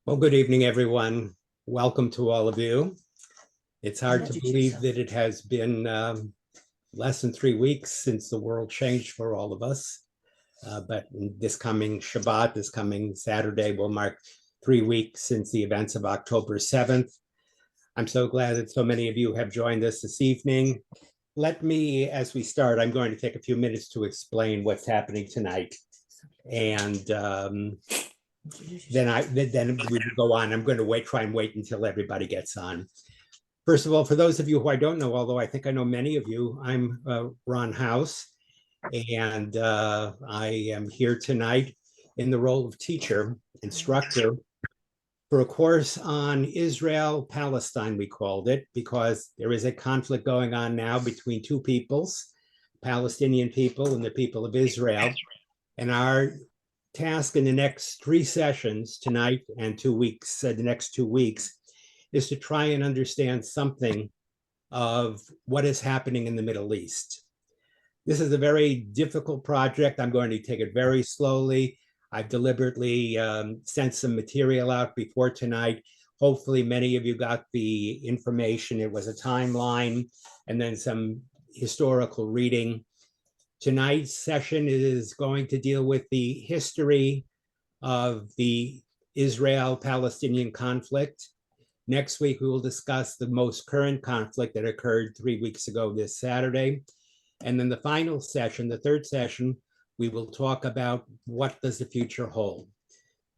Well, good evening, everyone. Welcome to all of you. It's hard to believe that it has been less than 3 weeks since the world changed for all of us. But this coming Shabbat, this coming Saturday, will mark 3 weeks since the events of October 7th. I'm so glad that so many of you have joined us this evening. Let me, as we start, I'm going to take a few minutes to explain what's happening tonight. And then we will go on. I'm going to try and wait until everybody gets on. First of all, for those of you who I don't know, although I think I know many of you, I'm Ron House, and I am here tonight in the role of teacher, instructor, for a course on Israel, Palestine, we called it, because there is a conflict going on now between two peoples, Palestinian people and the people of Israel. And our task in the next 3 sessions, tonight and 2 weeks, the next 2 weeks, is to try and understand something of what is happening in the Middle East. This is a very difficult project. I'm going to take it very slowly. I've deliberately sent some material out before tonight. Hopefully, many of you got the information. It was a timeline and then some historical reading. Tonight's session is going to deal with the history of the Israel-Palestinian conflict. Next week, we will discuss the most current conflict that occurred 3 weeks ago this Saturday. And then the final session, the third session, we will talk about what does the future hold.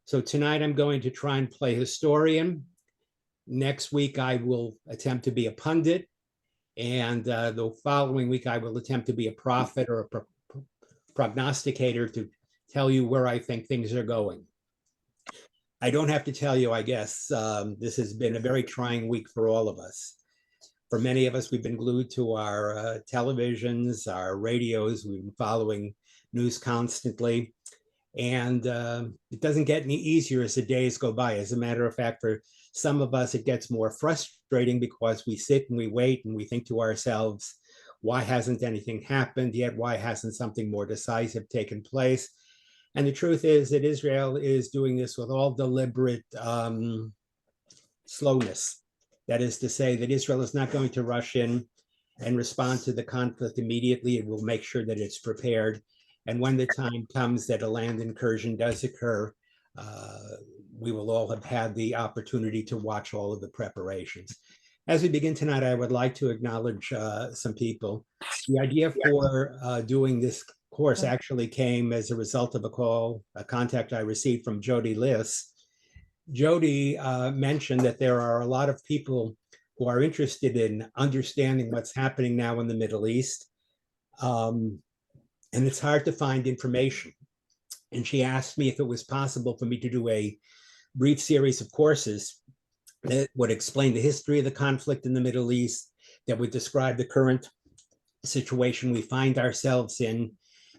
So tonight, I'm going to try and play historian. Next week, I will attempt to be a pundit. And the following week, I will attempt to be a prophet or a prognosticator to tell you where I think things are going. I don't have to tell you, I guess, this has been a very trying week for all of us. For many of us, we've been glued to our televisions, our radios. We've been following news constantly. And it doesn't get any easier as the days go by. As a matter of fact, for some of us, it gets more frustrating because we sit and we wait and we think to ourselves, why hasn't anything happened yet? Why hasn't something more decisive taken place? And the truth is that Israel is doing this with all deliberate slowness. That is to say that Israel is not going to rush in and respond to the conflict immediately. It will make sure that it's prepared. And when the time comes that a land incursion does occur, we will all have had the opportunity to watch all of the preparations. As we begin tonight, I would like to acknowledge some people. The idea for doing this course actually came as a result of a contact I received from Jody Liss. Jody mentioned that there are a lot of people who are interested in understanding what's happening now in the Middle East. And it's hard to find information. And she asked me if it was possible for me to do a brief series of courses that would explain the history of the conflict in the Middle East, that would describe the current situation we find ourselves in,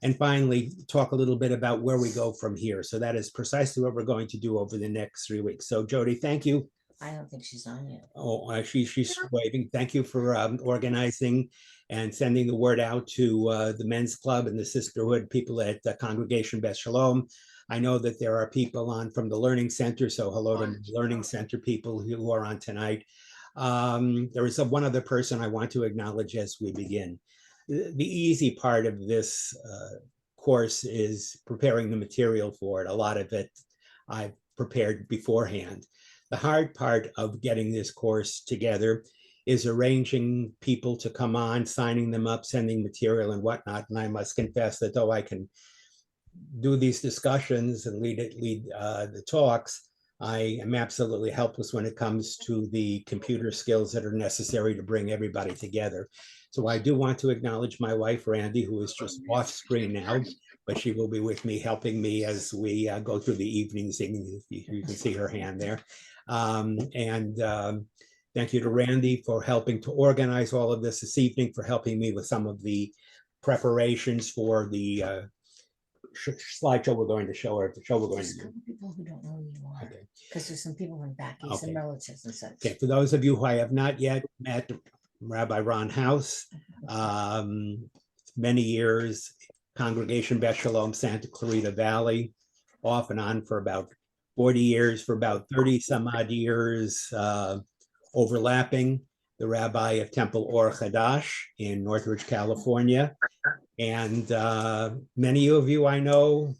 and finally talk a little bit about where we go from here. So that is precisely what we're going to do over the next 3 weeks. So Jody, thank you. I don't think she's on yet. Oh, she's waving. Thank you for organizing and sending the word out to the men's club and the sisterhood people at Congregation Beth Shalom. I know that there are people on from the Learning Center, so hello to the Learning Center people who are on tonight. There is one other person I want to acknowledge as we begin. The easy part of this course is preparing the material for it. A lot of it I've prepared beforehand. The hard part of getting this course together is arranging people to come on, signing them up, sending material and whatnot. And I must confess that though I can do these discussions and lead the talks, I am absolutely helpless when it comes to the computer skills that are necessary to bring everybody together. So I do want to acknowledge my wife, Randy, who is just off screen now, but she will be with me, helping me as we go through the evenings. You can see her hand there. Thank you to Randy for helping to organize all of this evening, for helping me with some of the preparations for the slideshow we're going to show, or the show we're going to do. People who don't know who you are, because there's some people in back, some relatives and such. Okay, for those of you who I have not yet met, Rabbi Ron House, many years, Congregation Beth Shalom, Santa Clarita Valley, off and on for about 40 years, for about 30 some odd years, overlapping, the rabbi of Temple Or Hadash in Northridge, California. And many of you I know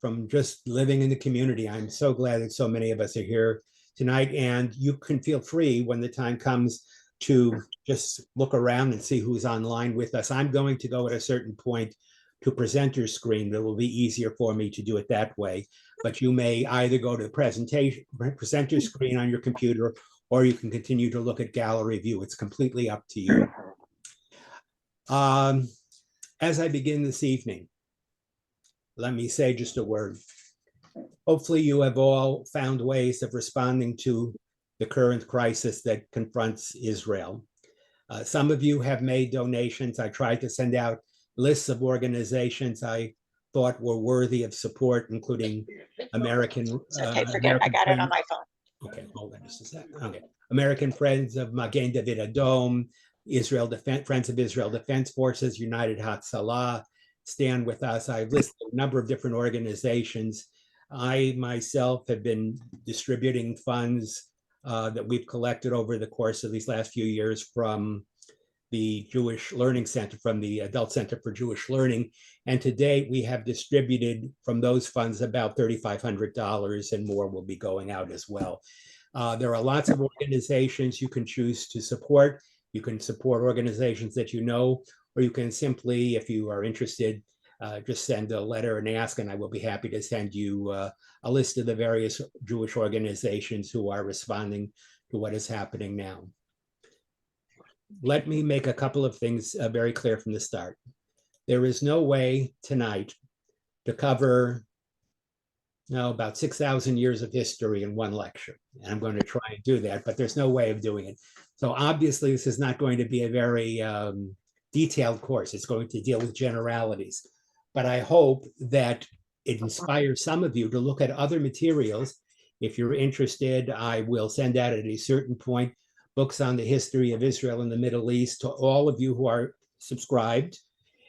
from just living in the community. I'm so glad that so many of us are here tonight. And you can feel free when the time comes to just look around and see who's online with us. I'm going to go at a certain point to presenter screen. It will be easier for me to do it that way. But you may either go to the presenter screen on your computer, or you can continue to look at gallery view. It's completely up to you. As I begin this evening, let me say just a word. Hopefully you have all found ways of responding to the current crisis that confronts Israel. Some of you have made donations. I tried to send out lists of organizations I thought were worthy of support, including American. Okay, forget it. I got it on my phone. Okay, hold on just a second. Okay, American Friends of Magen David Adom, Friends of Israel Defense Forces, United Hatzalah, Stand With Us. I've listed a number of different organizations. I myself have been distributing funds that we've collected over the course of these last few years from the Jewish Learning Center, from the Adult Center for Jewish Learning. And to date, we have distributed from those funds about $3,500, and more will be going out as well. There are lots of organizations you can choose to support. You can support organizations that you know, or you can simply, if you are interested, just send a letter and ask, and I will be happy to send you a list of the various Jewish organizations who are responding to what is happening now. Let me make a couple of things very clear from the start. There is no way tonight to cover about 6,000 years of history in one lecture. And I'm going to try and do that, but there's no way of doing it. So obviously, this is not going to be a very detailed course. It's going to deal with generalities. But I hope that it inspires some of you to look at other materials. If you're interested, I will send out at a certain point books on the history of Israel and the Middle East to all of you who are subscribed.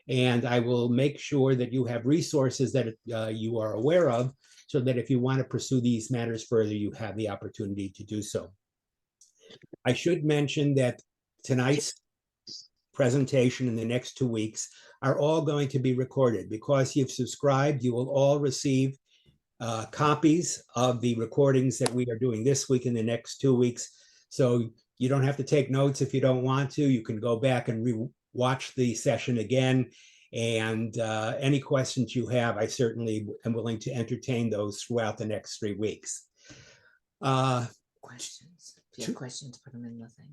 And I will make sure that you have resources that you are aware of, so that if you want to pursue these matters further, you have the opportunity to do so. I should mention that tonight's presentation in the next 2 weeks are all going to be recorded. Because you've subscribed, you will all receive copies of the recordings that we are doing this week and the next 2 weeks. So you don't have to take notes if you don't want to. You can go back and watch the session again. And any questions you have, I certainly am willing to entertain those throughout the next 3 weeks. Questions. If you have questions, put them in the thing.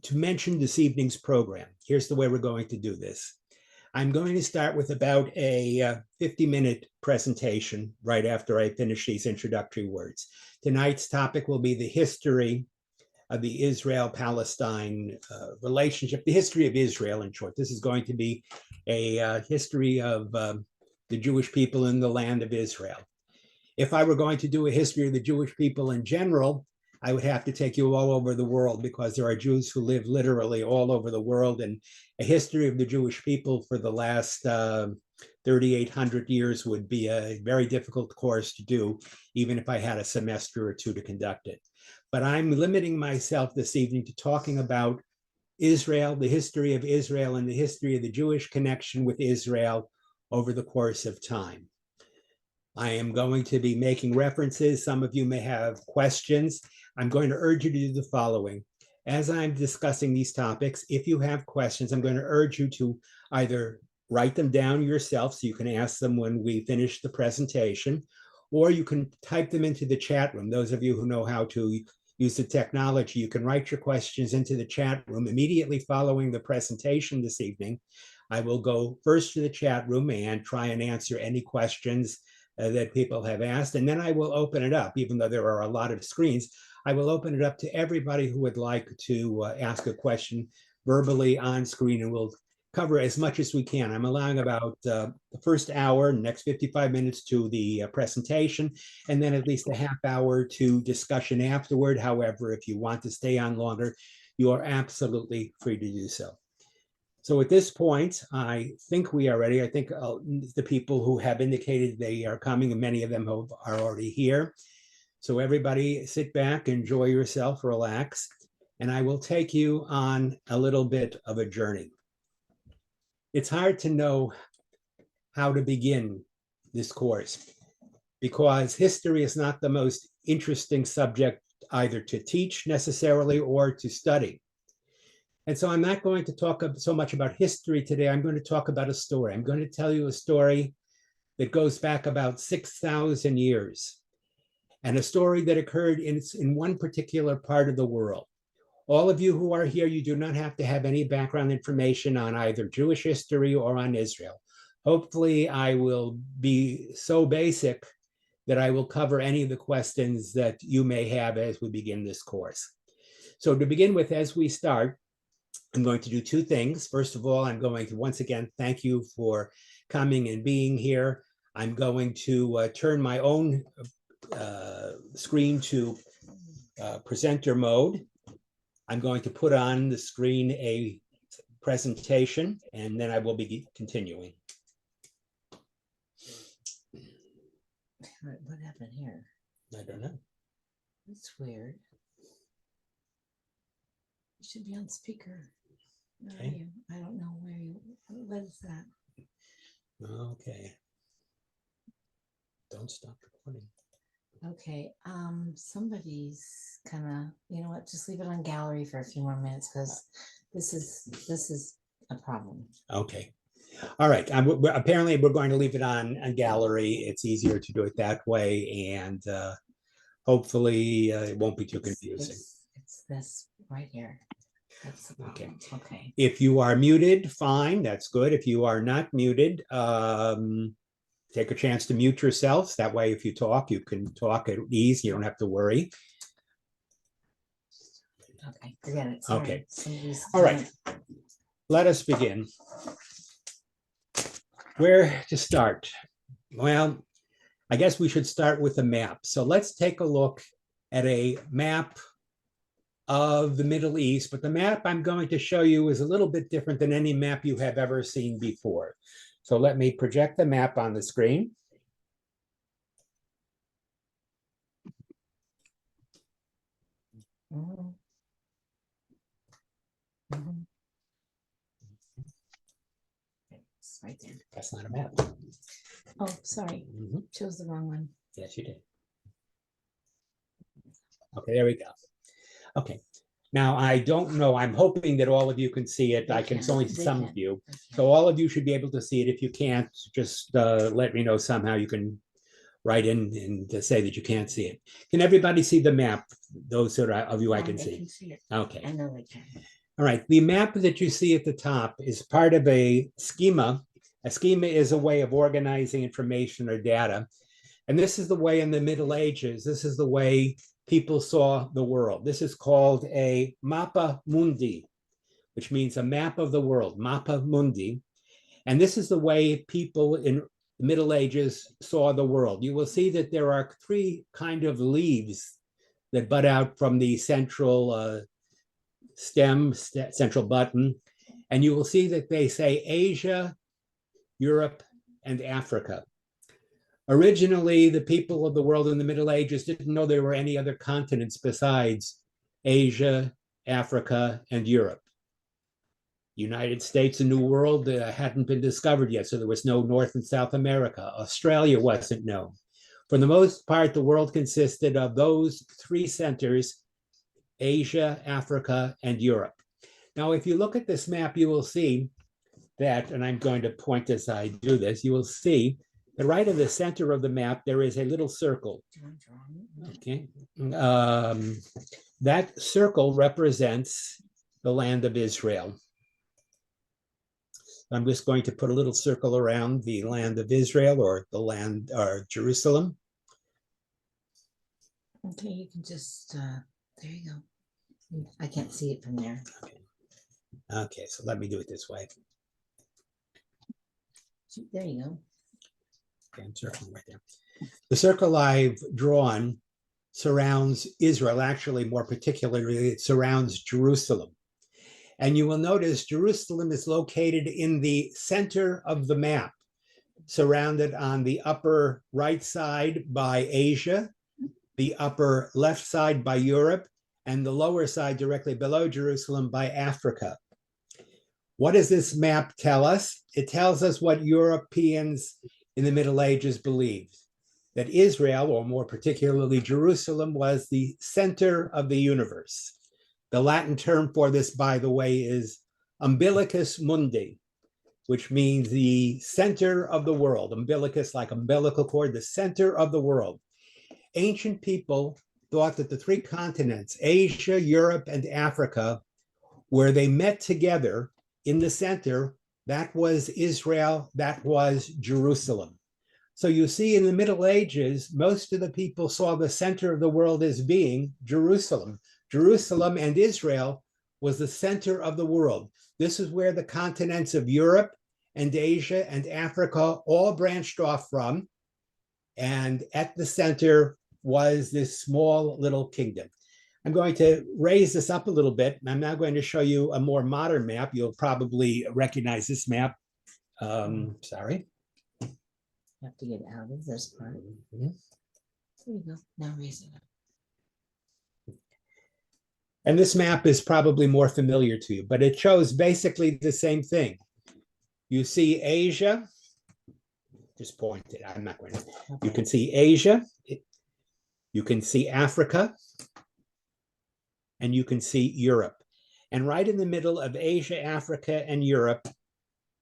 To mention this evening's program, here's the way we're going to do this. I'm going to start with about a 50-minute presentation right after I finish these introductory words. Tonight's topic will be the history of the Israel-Palestine relationship, the history of Israel in short. This is going to be a history of the Jewish people in the land of Israel. If I were going to do a history of the Jewish people in general, I would have to take you all over the world, because there are Jews who live literally all over the world, and a history of the Jewish people for the last 3,800 years would be a very difficult course to do, even if I had a semester or two to conduct it. But I'm limiting myself this evening to talking about Israel, the history of Israel, and the history of the Jewish connection with Israel over the course of time. I am going to be making references. Some of you may have questions. I'm going to urge you to do the following. As I'm discussing these topics, if you have questions, I'm going to urge you to either write them down yourself so you can ask them when we finish the presentation, or you can type them into the chat room. Those of you who know how to use the technology, you can write your questions into the chat room immediately following the presentation this evening. I will go first to the chat room and try and answer any questions that people have asked, and then I will open it up. Even though there are a lot of screens, I will open it up to everybody who would like to ask a question verbally on screen, and we'll cover as much as we can. I'm allowing about the first hour, next 55 minutes to the presentation, and then at least a half hour to discussion afterward. However, if you want to stay on longer, you are absolutely free to do so. So at this point, I think we are ready. I think the people who have indicated they are coming, and many of them are already here. So everybody sit back, enjoy yourself, relax, and I will take you on a little bit of a journey. It's hard to know how to begin this course because history is not the most interesting subject either to teach necessarily or to study. And so I'm not going to talk so much about history today. I'm going to talk about a story. I'm going to tell you a story that goes back about 6,000 years, and a story that occurred in one particular part of the world. All of you who are here, you do not have to have any background information on either Jewish history or on Israel. Hopefully, I will be so basic that I will cover any of the questions that you may have as we begin this course. So to begin with, as we start, I'm going to do two things. First of all, I'm going to once again thank you for coming and being here. I'm going to turn my own screen to presenter mode. I'm going to put on the screen a presentation, and then I will be continuing. What happened here? I don't know. That's weird. You should be on speaker. Where are you? I don't know where you. What is that? Okay. Don't stop recording. Okay. Somebody's kind of. You know what? Just leave it on gallery for a few more minutes because this is a problem. Okay. All right. Apparently, we're going to leave it on gallery. It's easier to do it that way, and hopefully, it won't be too confusing. It's this right here. That's the problem. Okay. Okay. If you are muted, fine. That's good. If you are not muted, take a chance to mute yourselves. That way, if you talk, you can talk at ease. You don't have to worry. Okay. Forget it. Sorry. Okay. Somebody's All right. Let us begin. Where to start? Well, I guess we should start with a map. So let's take a look at a map of the Middle East, but the map I'm going to show you is a little bit different than any map you have ever seen before. So let me project the map on the screen. Mm-hmm. Mm-hmm. It's right there. That's not a map. Oh, sorry. Chose the wrong one. Yes, you did. Okay, there we go. Okay. Now, I don't know. I'm hoping that all of you can see it. I can only see some of you. So all of you should be able to see it. If you can't, just let me know somehow. You can write in and say that you can't see it. Can everybody see the map? Those of you I can see. It. Okay. I know they can. All right. The map that you see at the top is part of a schema. A schema is a way of organizing information or data. And this is the way in the Middle Ages, this is the way people saw the world. This is called a mappa mundi, which means a map of the world, mappa mundi. And this is the way people in the Middle Ages saw the world. You will see that there are three kind of leaves that bud out from the central central button. And you will see that they say Asia, Europe, and Africa. Originally, the people of the world in the Middle Ages didn't know there were any other continents besides Asia, Africa, and Europe. United States and New World hadn't been discovered yet, so there was no North and South America. Australia wasn't known. For the most part, the world consisted of those three centers, Asia, Africa, and Europe. Now, if you look at this map, you will see that, and I'm going to point as I do this, you will see that right in the center of the map, there is a little circle. Okay. That circle represents the land of Israel. I'm just going to put a little circle around the land of Israel or the land or Jerusalem. Okay, you can just, there you go. I can't see it from there. Okay, so let me do it this way. There you go. Okay, I'm circling right there. The circle I've drawn surrounds Israel. Actually, more particularly, it surrounds Jerusalem. And you will notice Jerusalem is located in the center of the map, surrounded on the upper right side by Asia, the upper left side by Europe, and the lower side directly below Jerusalem by Africa. What does this map tell us? It tells us what Europeans in the Middle Ages believed, that Israel, or more particularly Jerusalem, was the center of the universe. The Latin term for this, by the way, is umbilicus mundi, which means the center of the world. Umbilicus, like umbilical cord, the center of the world. Ancient people thought that the three continents, Asia, Europe, and Africa, where they met together in the center, that was Israel, that was Jerusalem. So you see, in the Middle Ages, most of the people saw the center of the world as being Jerusalem. Jerusalem and Israel was the center of the world. This is where the continents of Europe and Asia and Africa all branched off from. And at the center was this small little kingdom. I'm going to raise this up a little bit. I'm now going to show you a more modern map. You'll probably recognize this map. Sorry. Have to get out of this part. There you go. Now raise it up. And this map is probably more familiar to you, but it shows basically the same thing. You see Asia, just point it. I'm not going to. Okay. You can see Asia, you can see Africa, and you can see Europe. And right in the middle of Asia, Africa, and Europe,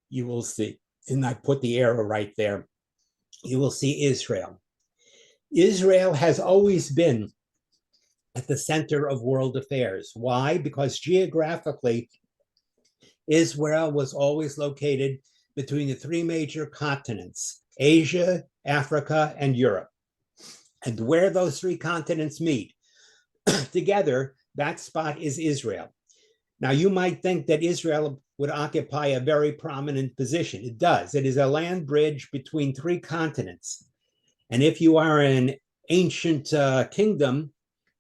you will see, and I put the arrow right there, you will see Israel. Israel has always been at the center of world affairs. Why? Because geographically, Israel was always located between the three major continents, Asia, Africa, and Europe. And where those three continents meet together, that spot is Israel. Now, you might think that Israel would occupy a very prominent position. It does. It is a land bridge between three continents. And if you are an ancient kingdom,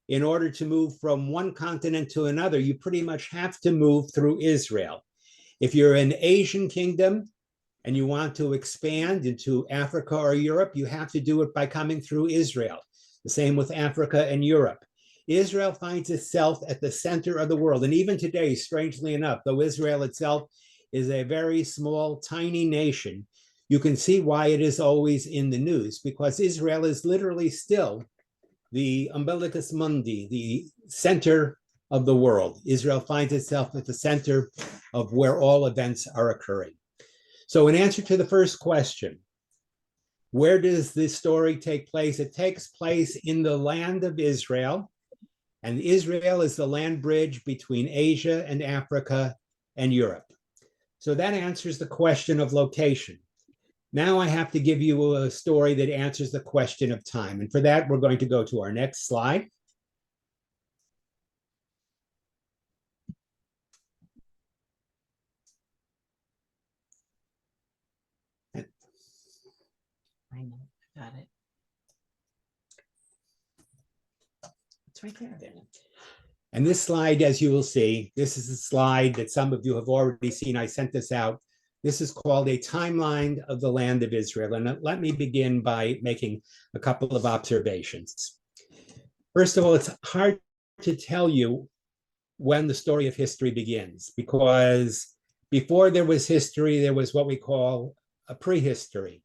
in order to move from one continent to another, you pretty much have to move through Israel. If you're an Asian kingdom and you want to expand into Africa or Europe, you have to do it by coming through Israel. The same with Africa and Europe. Israel finds itself at the center of the world. And even today, strangely enough, though Israel itself is a very small, tiny nation, you can see why it is always in the news, because Israel is literally still the umbilicus mundi, the center of the world. Israel finds itself at the center of where all events are occurring. So in answer to the first question, where does this story take place? It takes place in the land of Israel, and Israel is the land bridge between Asia and Africa and Europe. So that answers the question of location. Now I have to give you a story that answers the question of time. And for that, we're going to go to our next slide. I know, I got it. It's right there. And this slide, as you will see, this is a slide that some of you have already seen. I sent this out. This is called a timeline of the land of Israel. And let me begin by making a couple of observations. First of all, it's hard to tell you when the story of history begins, because before there was history, there was what we call a prehistory.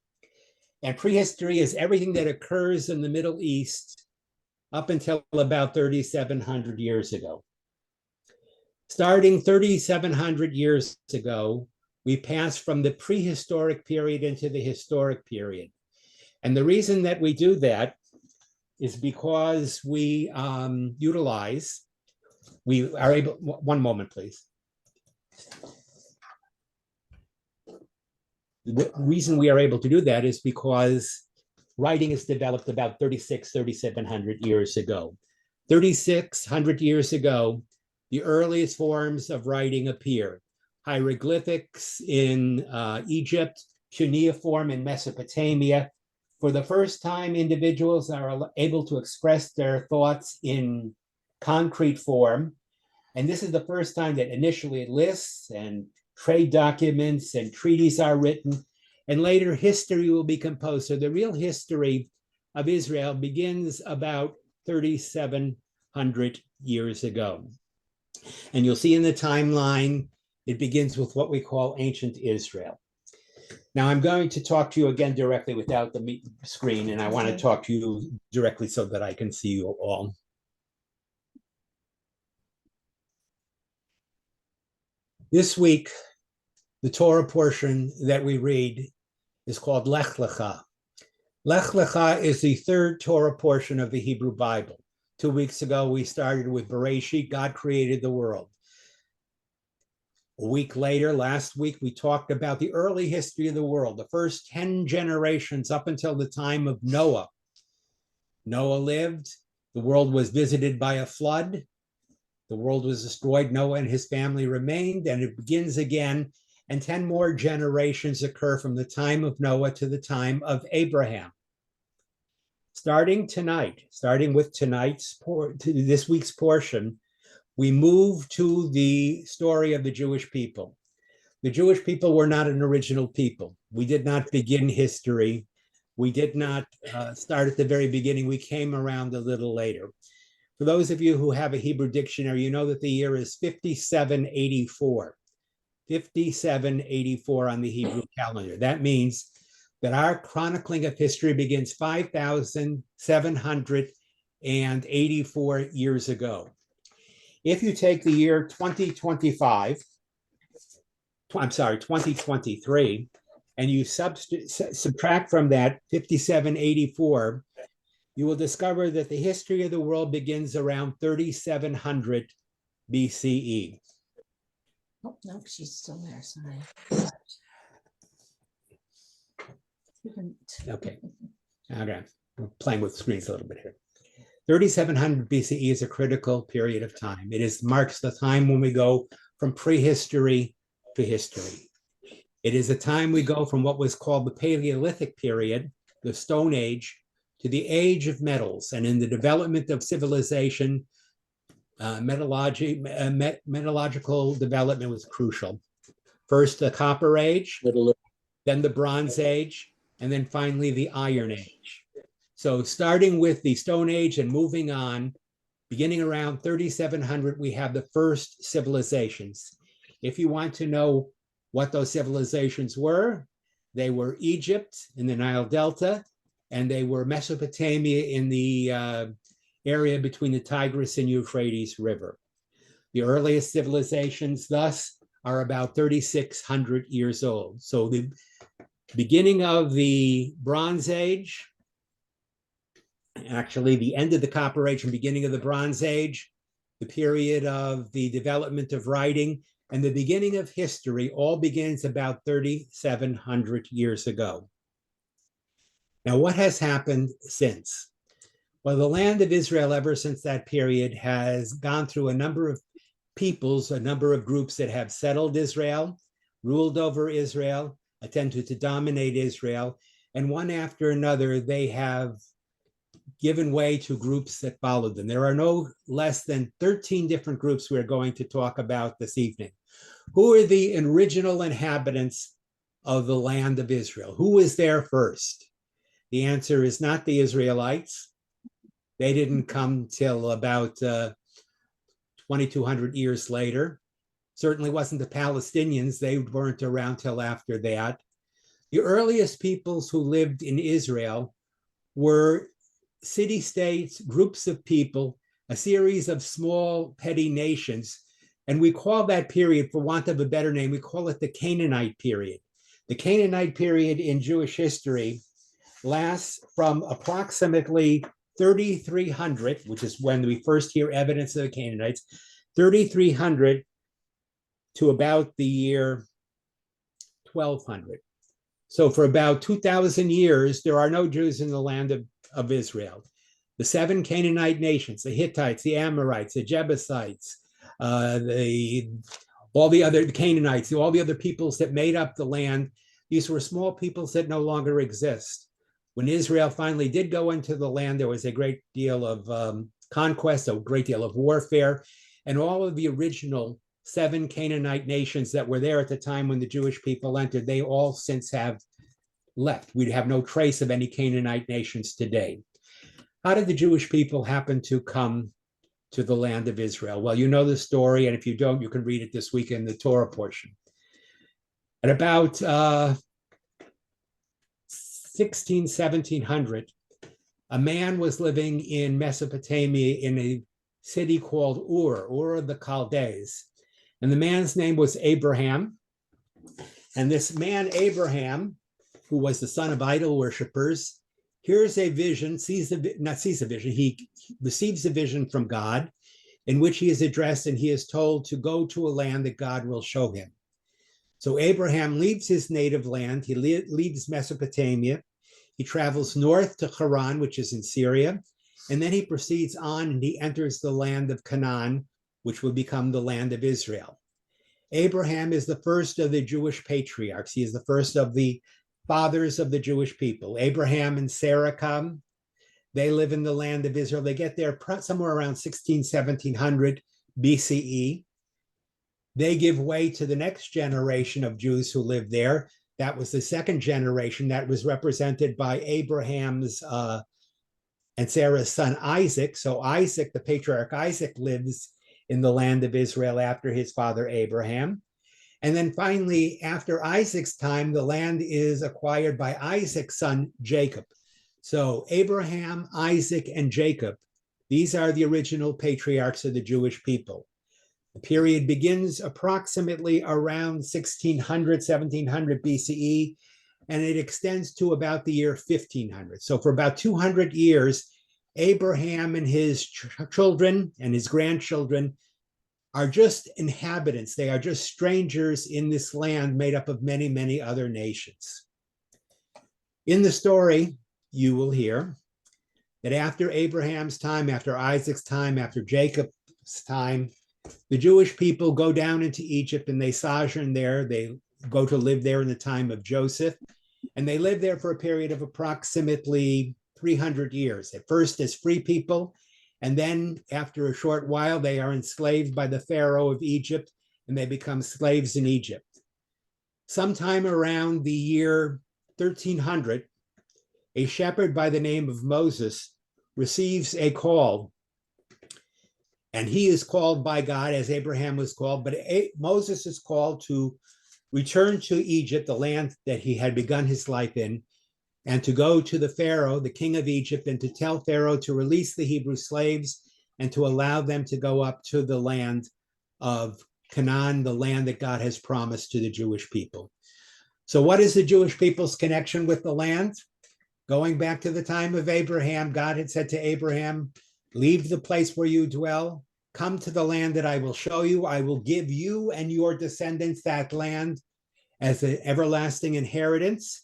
And prehistory is everything that occurs in the Middle East up until about 3,700 years ago. Starting 3,700 years ago, we pass from the prehistoric period into the historic period. And the reason that we do that is because we are able, one moment, please. The reason we are able to do that is because writing is developed about 3,700 years ago. 3,600 years ago, the earliest forms of writing appear. Hieroglyphics in Egypt, cuneiform in Mesopotamia. For the first time, individuals are able to express their thoughts in concrete form. And this is the first time that initially lists and trade documents and treaties are written, and later history will be composed. So the real history of Israel begins about 3,700 years ago. And you'll see in the timeline, it begins with what we call ancient Israel. Now, I'm going to talk to you again directly without the screen, and I want to talk to you directly so that I can see you all. This week, the Torah portion that we read is called Lech Lecha. Lech Lecha is the third Torah portion of the Hebrew Bible. 2 weeks ago, we started with Bereshit, God created the world. A week later, last week, we talked about the early history of the world, the first 10 generations up until the time of Noah. Noah lived, the world was visited by a flood, the world was destroyed, Noah and his family remained, and it begins again, and 10 more generations occur from the time of Noah to the time of Abraham. Starting with this week's portion, we move to the story of the Jewish people. The Jewish people were not an original people. We did not begin history. We did not start at the very beginning. We came around a little later. For those of you who have a Hebrew dictionary, you know that the year is 5784. 5784 on the Hebrew calendar. That means that our chronicling of history begins 5,784 years ago. If you take the year 2023, and you subtract from that 5784, you will discover that the history of the world begins around 3700 BCE. Oh, no, she's still there. Sorry. Okay. We're playing with screens a little bit here. 3700 BCE is a critical period of time. It marks the time when we go from prehistory to history. It is a time we go from what was called the Paleolithic period, the Stone Age, to the Age of Metals. And in the development of civilization, metallurgical development was crucial. First, the Copper Age, then the Bronze Age, and then finally the Iron Age. So starting with the Stone Age and moving on, beginning around 3700, we have the first civilizations. If you want to know what those civilizations were, they were Egypt in the Nile Delta, and they were Mesopotamia in the area between the Tigris and Euphrates River. The earliest civilizations, thus, are about 3,600 years old. So the beginning of the Bronze Age, actually the end of the Copper Age and beginning of the Bronze Age, the period of the development of writing, and the beginning of history all begins about 3,700 years ago. Now, what has happened since? Well, the land of Israel, ever since that period, has gone through a number of peoples, a number of groups that have settled Israel, ruled over Israel, attempted to dominate Israel, and one after another, they have given way to groups that followed them. There are no less than 13 different groups we're going to talk about this evening. Who are the original inhabitants of the land of Israel? Who was there first? The answer is not the Israelites. They didn't come till about 2,200 years later. Certainly wasn't the Palestinians. They weren't around till after that. The earliest peoples who lived in Israel were city-states, groups of people, a series of small petty nations. And we call that period, for want of a better name, we call it the Canaanite period. The Canaanite period in Jewish history lasts from approximately 3,300, which is when we first hear evidence of the Canaanites, 3,300 to about the year 1,200. So for about 2,000 years, there are no Jews in the land of Israel. The 7 Canaanite nations, the Hittites, the Amorites, the Jebusites, all the other Canaanites, all the other peoples that made up the land, these were small peoples that no longer exist. When Israel finally did go into the land, there was a great deal of conquest, a great deal of warfare, and all of the original 7 Canaanite nations that were there at the time when the Jewish people entered, they all since have left. We have no trace of any Canaanite nations today. How did the Jewish people happen to come to the land of Israel? Well, you know the story, and if you don't, you can read it this week in the Torah portion. At about 1700, a man was living in Mesopotamia in a city called Ur of the Chaldees. And the man's name was Abraham. And this man, Abraham, who was the son of idol worshippers, hears a vision, he receives a vision from God in which he is addressed and he is told to go to a land that God will show him. So Abraham leaves his native land, he leaves Mesopotamia, he travels north to Haran, which is in Syria, and then he proceeds on and he enters the land of Canaan, which will become the land of Israel. Abraham is the first of the Jewish patriarchs. He is the first of the fathers of the Jewish people. Abraham and Sarah come. They live in the land of Israel. They get there somewhere around 1700 BCE. They give way to the next generation of Jews who live there. That was the second generation that was represented by Abraham's and Sarah's son Isaac. So Isaac, the patriarch Isaac, lives in the land of Israel after his father Abraham. And then finally, after Isaac's time, the land is acquired by Isaac's son Jacob. So Abraham, Isaac, and Jacob, these are the original patriarchs of the Jewish people. The period begins approximately around 1600, 1700 BCE, and it extends to about the year 1500. So for about 200 years, Abraham and his children and his grandchildren are just inhabitants. They are just strangers in this land made up of many, many other nations. In the story, you will hear that after Abraham's time, after Isaac's time, after Jacob's time, the Jewish people go down into Egypt and they sojourn there. They go to live there in the time of Joseph, and they live there for a period of approximately 300 years, at first as free people, and then after a short while, they are enslaved by the Pharaoh of Egypt, and they become slaves in Egypt. Sometime around the year 1300, a shepherd by the name of Moses receives a call, and he is called by God as Abraham was called, but Moses is called to return to Egypt, the land that he had begun his life in, and to go to the Pharaoh, the king of Egypt, and to tell Pharaoh to release the Hebrew slaves and to allow them to go up to the land of Canaan, the land that God has promised to the Jewish people. So what is the Jewish people's connection with the land? Going back to the time of Abraham, God had said to Abraham, leave the place where you dwell, come to the land that I will show you. I will give you and your descendants that land as an everlasting inheritance.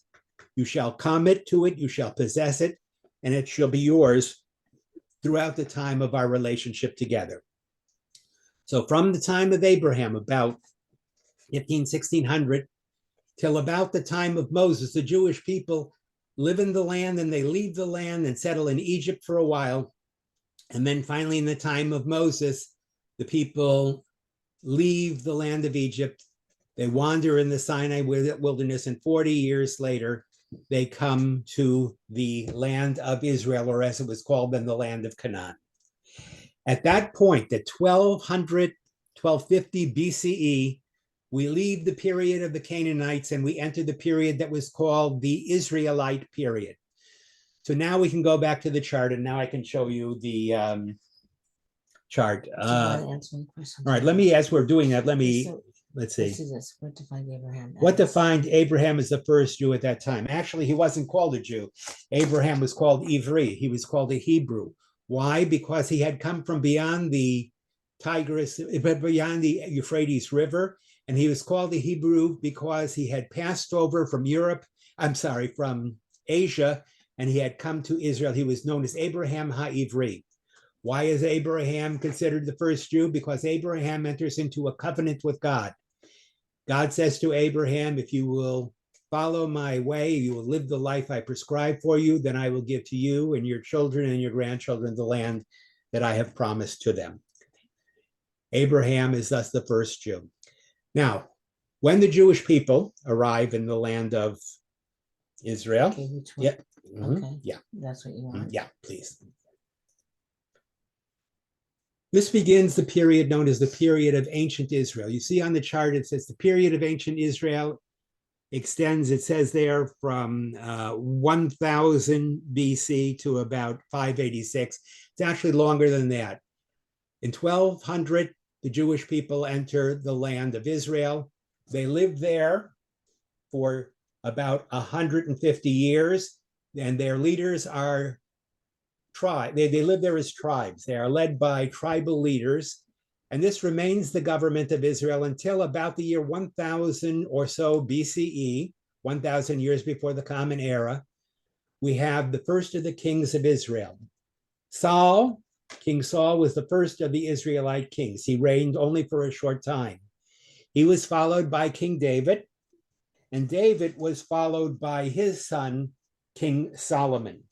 You shall come to it, you shall possess it, and it shall be yours throughout the time of our relationship together. So from the time of Abraham, about 1600, till about the time of Moses, the Jewish people live in the land and they leave the land and settle in Egypt for a while. And then finally, in the time of Moses, the people leave the land of Egypt. They wander in the Sinai wilderness, and 40 years later, they come to the land of Israel, or as it was called then, the land of Canaan. At that point, at 1200, 1250 BCE, we leave the period of the Canaanites and we enter the period that was called the Israelite period. So now we can go back to the chart, and now I can show you the chart. All right, let me, as we're doing that, let's see. What defined Abraham? What defined Abraham as the first Jew at that time? Actually, he wasn't called a Jew. Abraham was called Ivri. He was called a Hebrew. Why? Because he had come from beyond the Tigris, beyond the Euphrates River, and he was called a Hebrew because he had passed over from from Asia, and he had come to Israel. He was known as Abraham HaIvri. Why is Abraham considered the first Jew? Because Abraham enters into a covenant with God. God says to Abraham, if you will follow my way, you will live the life I prescribe for you, then I will give to you and your children and your grandchildren the land that I have promised to them. Abraham is thus the first Jew. Now, when the Jewish people arrive in the land of Israel, Okay, yeah, Okay. yeah, That's what you want. yeah, please. This begins the period known as the period of ancient Israel. You see on the chart, it says the period of ancient Israel extends, it says there, from 1000 BC to about 586. It's actually longer than that. In 1200, the Jewish people enter the land of Israel. They live there for about 150 years, and their leaders are they live there as tribes. They are led by tribal leaders, and this remains the government of Israel until about the year 1000 or so BCE, 1000 years before the Common Era. We have the first of the kings of Israel. King Saul was the first of the Israelite kings. He reigned only for a short time. He was followed by King David, and David was followed by his son, King Solomon.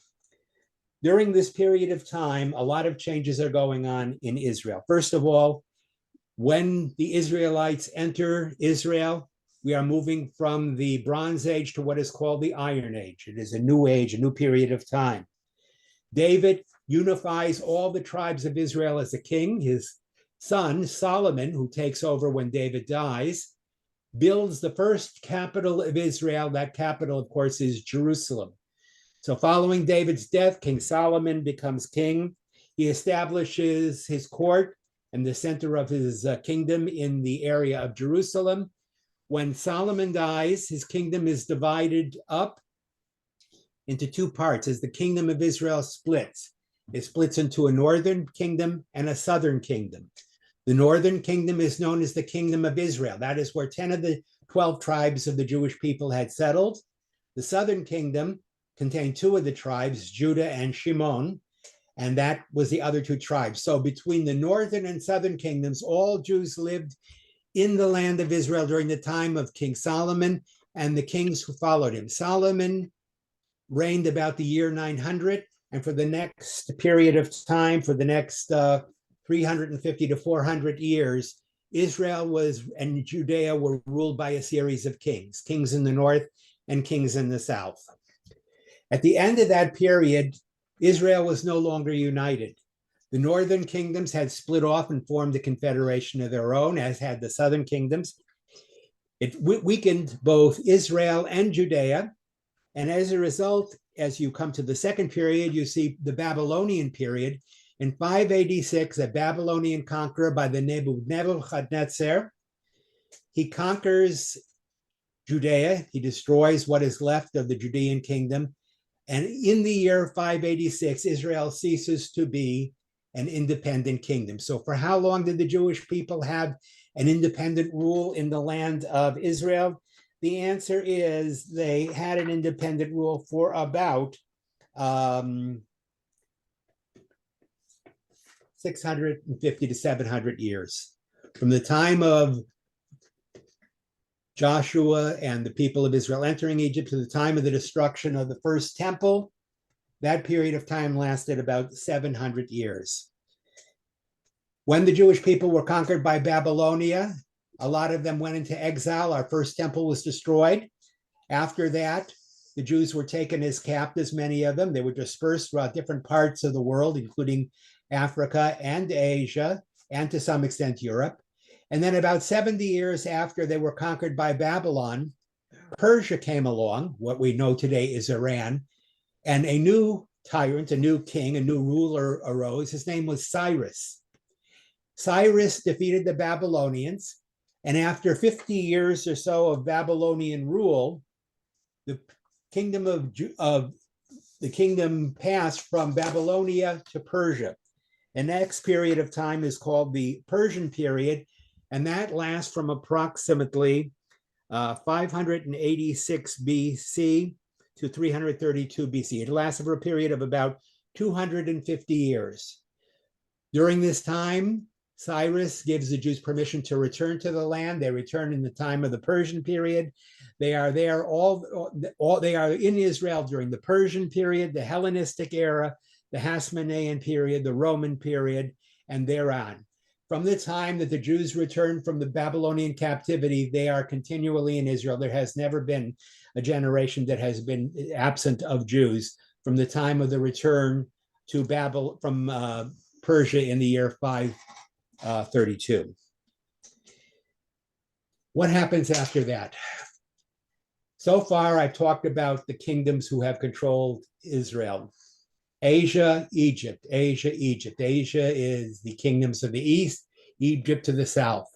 During this period of time, a lot of changes are going on in Israel. First of all, when the Israelites enter Israel, we are moving from the Bronze Age to what is called the Iron Age. It is a new age, a new period of time. David unifies all the tribes of Israel as a king. His son, Solomon, who takes over when David dies, builds the first capital of Israel. That capital, of course, is Jerusalem. So following David's death, King Solomon becomes king. He establishes his court and the center of his kingdom in the area of Jerusalem. When Solomon dies, his kingdom is divided up into two parts as the kingdom of Israel splits. It splits into a northern kingdom and a southern kingdom. The northern kingdom is known as the kingdom of Israel. That is where 10 of the 12 tribes of the Jewish people had settled. The southern kingdom contained two of the tribes, Judah and Shimon, and that was the other two tribes. So between the northern and southern kingdoms, all Jews lived in the land of Israel during the time of King Solomon and the kings who followed him. Solomon reigned about the year 900, and for the next period of time, for the next 350 to 400 years, Israel and Judea were ruled by a series of kings, kings in the north and kings in the south. At the end of that period, Israel was no longer united. The northern kingdoms had split off and formed a confederation of their own, as had the southern kingdoms. It weakened both Israel and Judea. And as a result, as you come to the second period, you see the Babylonian period. In 586, a Babylonian conqueror by the name of Nebuchadnezzar, he conquers Judea. He destroys what is left of the Judean kingdom. And in the year 586, Israel ceases to be an independent kingdom. So for how long did the Jewish people have an independent rule in the land of Israel? The answer is they had an independent rule for about 650 to 700 years. From the time of Joshua and the people of Israel entering Egypt to the time of the destruction of the first temple, that period of time lasted about 700 years. When the Jewish people were conquered by Babylonia, a lot of them went into exile. Our first temple was destroyed. After that, the Jews were taken as captives, many of them. They were dispersed throughout different parts of the world, including Africa and Asia, and to some extent Europe. And then about 70 years after they were conquered by Babylon, Persia came along, what we know today is Iran, and a new tyrant, a new king, a new ruler arose. His name was Cyrus. Cyrus defeated the Babylonians, and after 50 years or so of Babylonian rule, the kingdom passed from Babylonia to Persia. The next period of time is called the Persian period, and that lasts from approximately 586 BC to 332 BC. It lasts for a period of about 250 years. During this time, Cyrus gives the Jews permission to return to the land. They return in the time of the Persian period. They are there they are in Israel during the Persian period, the Hellenistic era, the Hasmonean period, the Roman period, and thereon. From the time that the Jews returned from the Babylonian captivity, they are continually in Israel. There has never been a generation that has been absent of Jews from the time of the return to from Persia in the year 532. What happens after that? So far, I've talked about the kingdoms who have controlled Israel. Asia, Egypt, Asia, Egypt. Asia is the kingdoms of the east, Egypt to the south.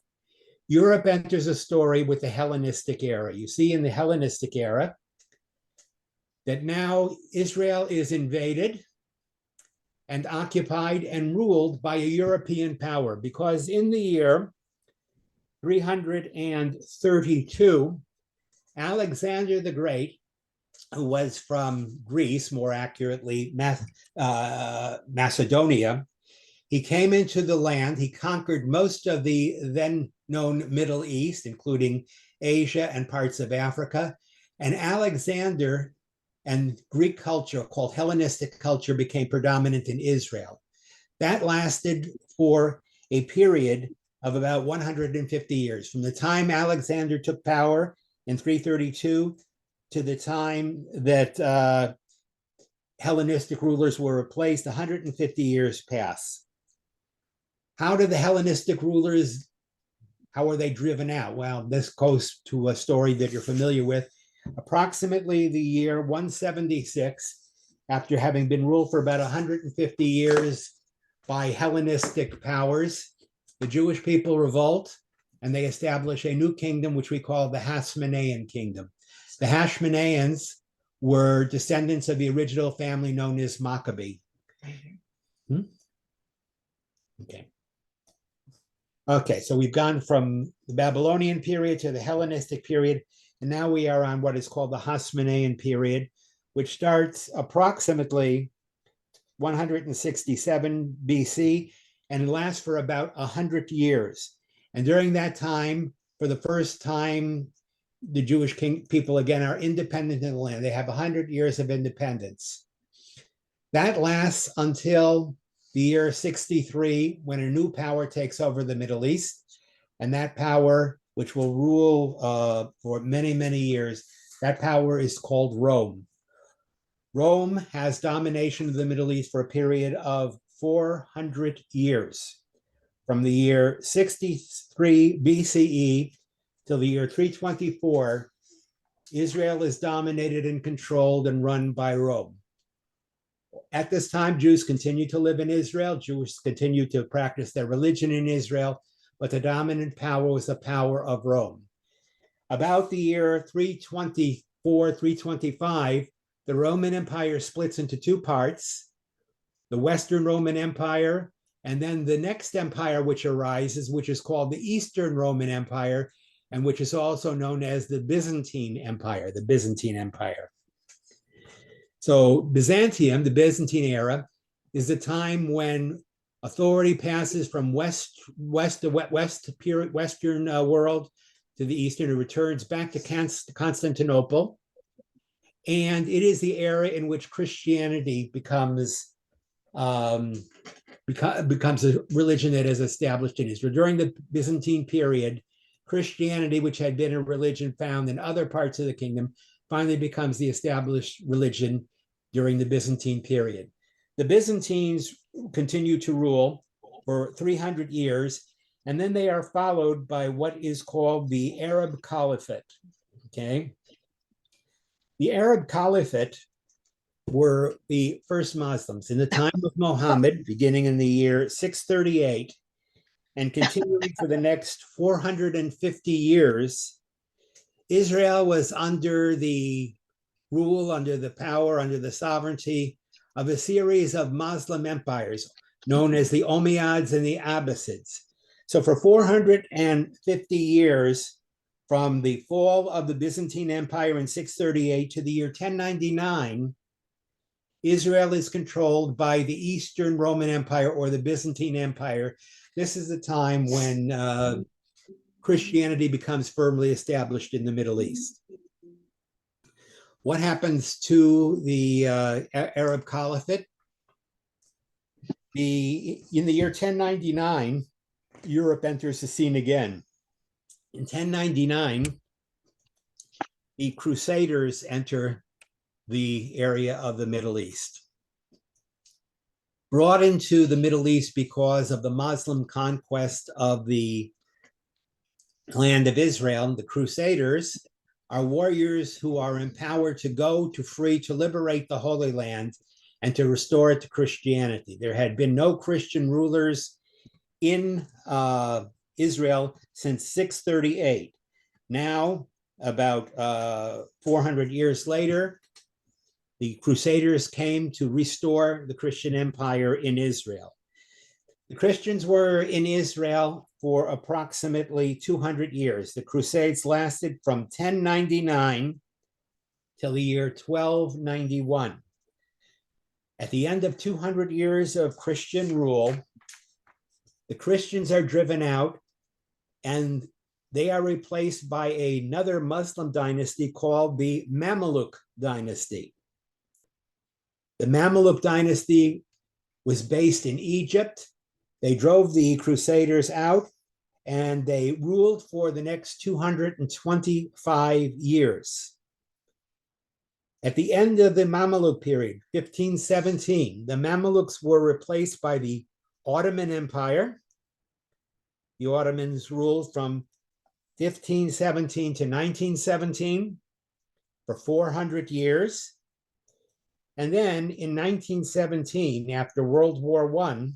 Europe enters a story with the Hellenistic era. You see in the Hellenistic era that now Israel is invaded and occupied and ruled by a European power, because in the year 332, Alexander the Great, who was from Greece, more accurately Macedonia, he came into the land. He conquered most of the then known Middle East, including Asia and parts of Africa. And Alexander and Greek culture, called Hellenistic culture, became predominant in Israel. That lasted for a period of about 150 years, from the time Alexander took power in 332 to the time that Hellenistic rulers were replaced. 150 years pass. How do the Hellenistic rulers, how are they driven out? Well, this goes to a story that you're familiar with. Approximately the year 176, after having been ruled for about 150 years by Hellenistic powers, the Jewish people revolt and they establish a new kingdom, which we call the Hasmonean kingdom. The Hashmoneans were descendants of the original family known as Maccabee. Okay. Okay, so we've gone from the Babylonian period to the Hellenistic period, and now we are on what is called the Hasmonean period, which starts approximately 167 BC and lasts for about 100 years. And during that time, for the first time, the Jewish people again are independent in the land. They have 100 years of independence. That lasts until the year 63, when a new power takes over the Middle East. And that power, which will rule for many, many years, that power is called Rome. Rome has domination of the Middle East for a period of 400 years, from the year 63 BCE till the year 324. Israel is dominated and controlled and run by Rome. At this time, Jews continue to live in Israel. Jews continue to practice their religion in Israel, but the dominant power was the power of Rome. About the year 324, 325, the Roman Empire splits into two parts, the Western Roman Empire, and then the next empire which arises, which is called the Eastern Roman Empire, and which is also known as the Byzantine Empire, the Byzantine Empire. So Byzantium, the Byzantine era, is the time when authority passes from Western world to the Eastern. It returns back to Constantinople. And it is the era in which Christianity becomes a religion that is established in Israel. During the Byzantine period, Christianity, which had been a religion found in other parts of the kingdom, finally becomes the established religion during the Byzantine period. The Byzantines continue to rule for 300 years, and then they are followed by what is called the Arab Caliphate. Okay. The Arab Caliphate were the first Muslims in the time of Muhammad, beginning in the year 638 and continuing for the next 450 years. Israel was under the rule, under the power, under the sovereignty of a series of Muslim empires known as the Umayyads and the Abbasids. So for 450 years, from the fall of the Byzantine Empire in 638 to the year 1099, Israel is controlled by the Eastern Roman Empire or the Byzantine Empire. This is the time when Christianity becomes firmly established in the Middle East. What happens to the Arab Caliphate? In the year 1099, Europe enters the scene again. In 1099, the Crusaders enter the area of the Middle East. brought into the Middle East because of the Muslim conquest of the land of Israel. The Crusaders are warriors who are empowered to go to free to liberate the Holy Land and to restore it to Christianity. There had been no Christian rulers in Israel since 638. Now, about 400 years later, the Crusaders came to restore the Christian empire in Israel. The Christians were in Israel for approximately 200 years. The Crusades lasted from 1099 till the year 1291. At the end of 200 years of Christian rule, the Christians are driven out and they are replaced by another Muslim dynasty called the Mamluk dynasty. The Mamluk dynasty was based in Egypt. They drove the Crusaders out and they ruled for the next 225 years. At the end of the Mamluk period, 1517, the Mamluks were replaced by the Ottoman Empire. The Ottomans ruled from 1517 to 1917 for 400 years. And then in 1917, after World War I,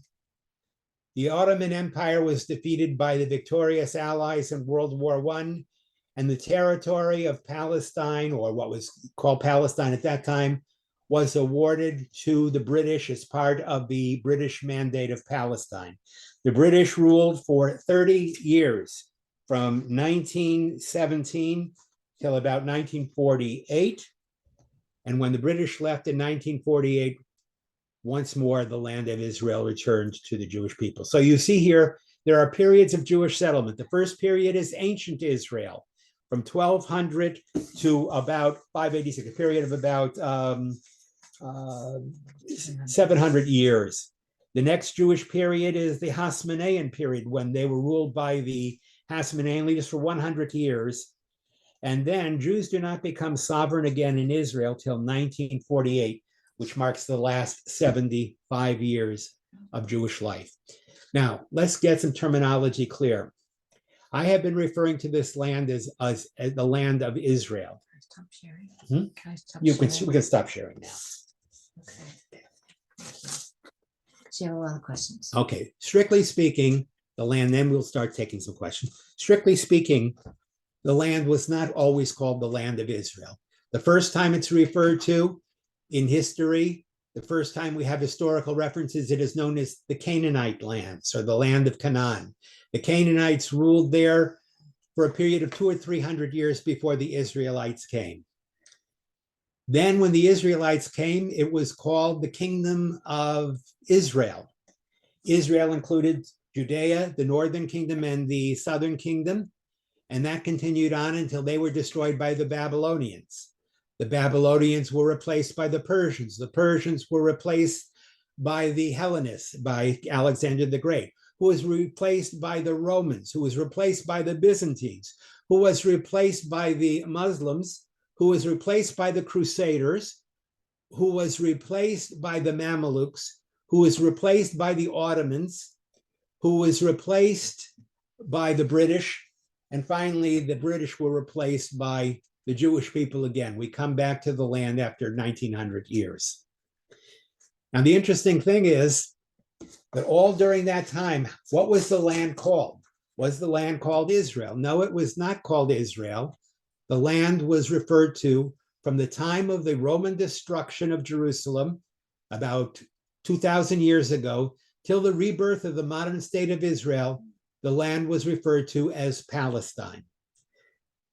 the Ottoman Empire was defeated by the victorious Allies in World War I, and the territory of Palestine, or what was called Palestine at that time, was awarded to the British as part of the British Mandate of Palestine. The British ruled for 30 years, from 1917 till about 1948. And when the British left in 1948, once more the land of Israel returned to the Jewish people. So you see here, there are periods of Jewish settlement. The first period is ancient Israel, from 1200 to about 586, a period of about 700 years. The next Jewish period is the Hasmonean period, when they were ruled by the Hasmonean leaders for 100 years. And then Jews do not become sovereign again in Israel till 1948, which marks the last 75 years of Jewish life. Now, let's get some terminology clear. I have been referring to this land as the land of Israel. Can I stop sharing? Hmm? Can I stop We sharing? can stop sharing now. Okay. So you have a lot of questions. Okay, strictly speaking, the land, then we'll start taking some questions. Strictly speaking, the land was not always called the land of Israel. The first time it's referred to in history, the first time we have historical references, it is known as the Canaanite lands, or the land of Canaan. The Canaanites ruled there for a period of 200 or 300 years before the Israelites came. Then when the Israelites came, it was called the Kingdom of Israel. Israel included Judea, the northern kingdom, and the southern kingdom, and that continued on until they were destroyed by the Babylonians. The Babylonians were replaced by the Persians. The Persians were replaced by the Hellenists, by Alexander the Great, who was replaced by the Romans, who was replaced by the Byzantines, who was replaced by the Muslims, who was replaced by the Crusaders, who was replaced by the Mamluks, who was replaced by the Ottomans, who was replaced by the British, and finally the British were replaced by the Jewish people again. We come back to the land after 1900 years. Now, the interesting thing is that all during that time, what was the land called? Was the land called Israel? No, it was not called Israel. The land was referred to from the time of the Roman destruction of Jerusalem, about 2,000 years ago, till the rebirth of the modern state of Israel. The land was referred to as Palestine.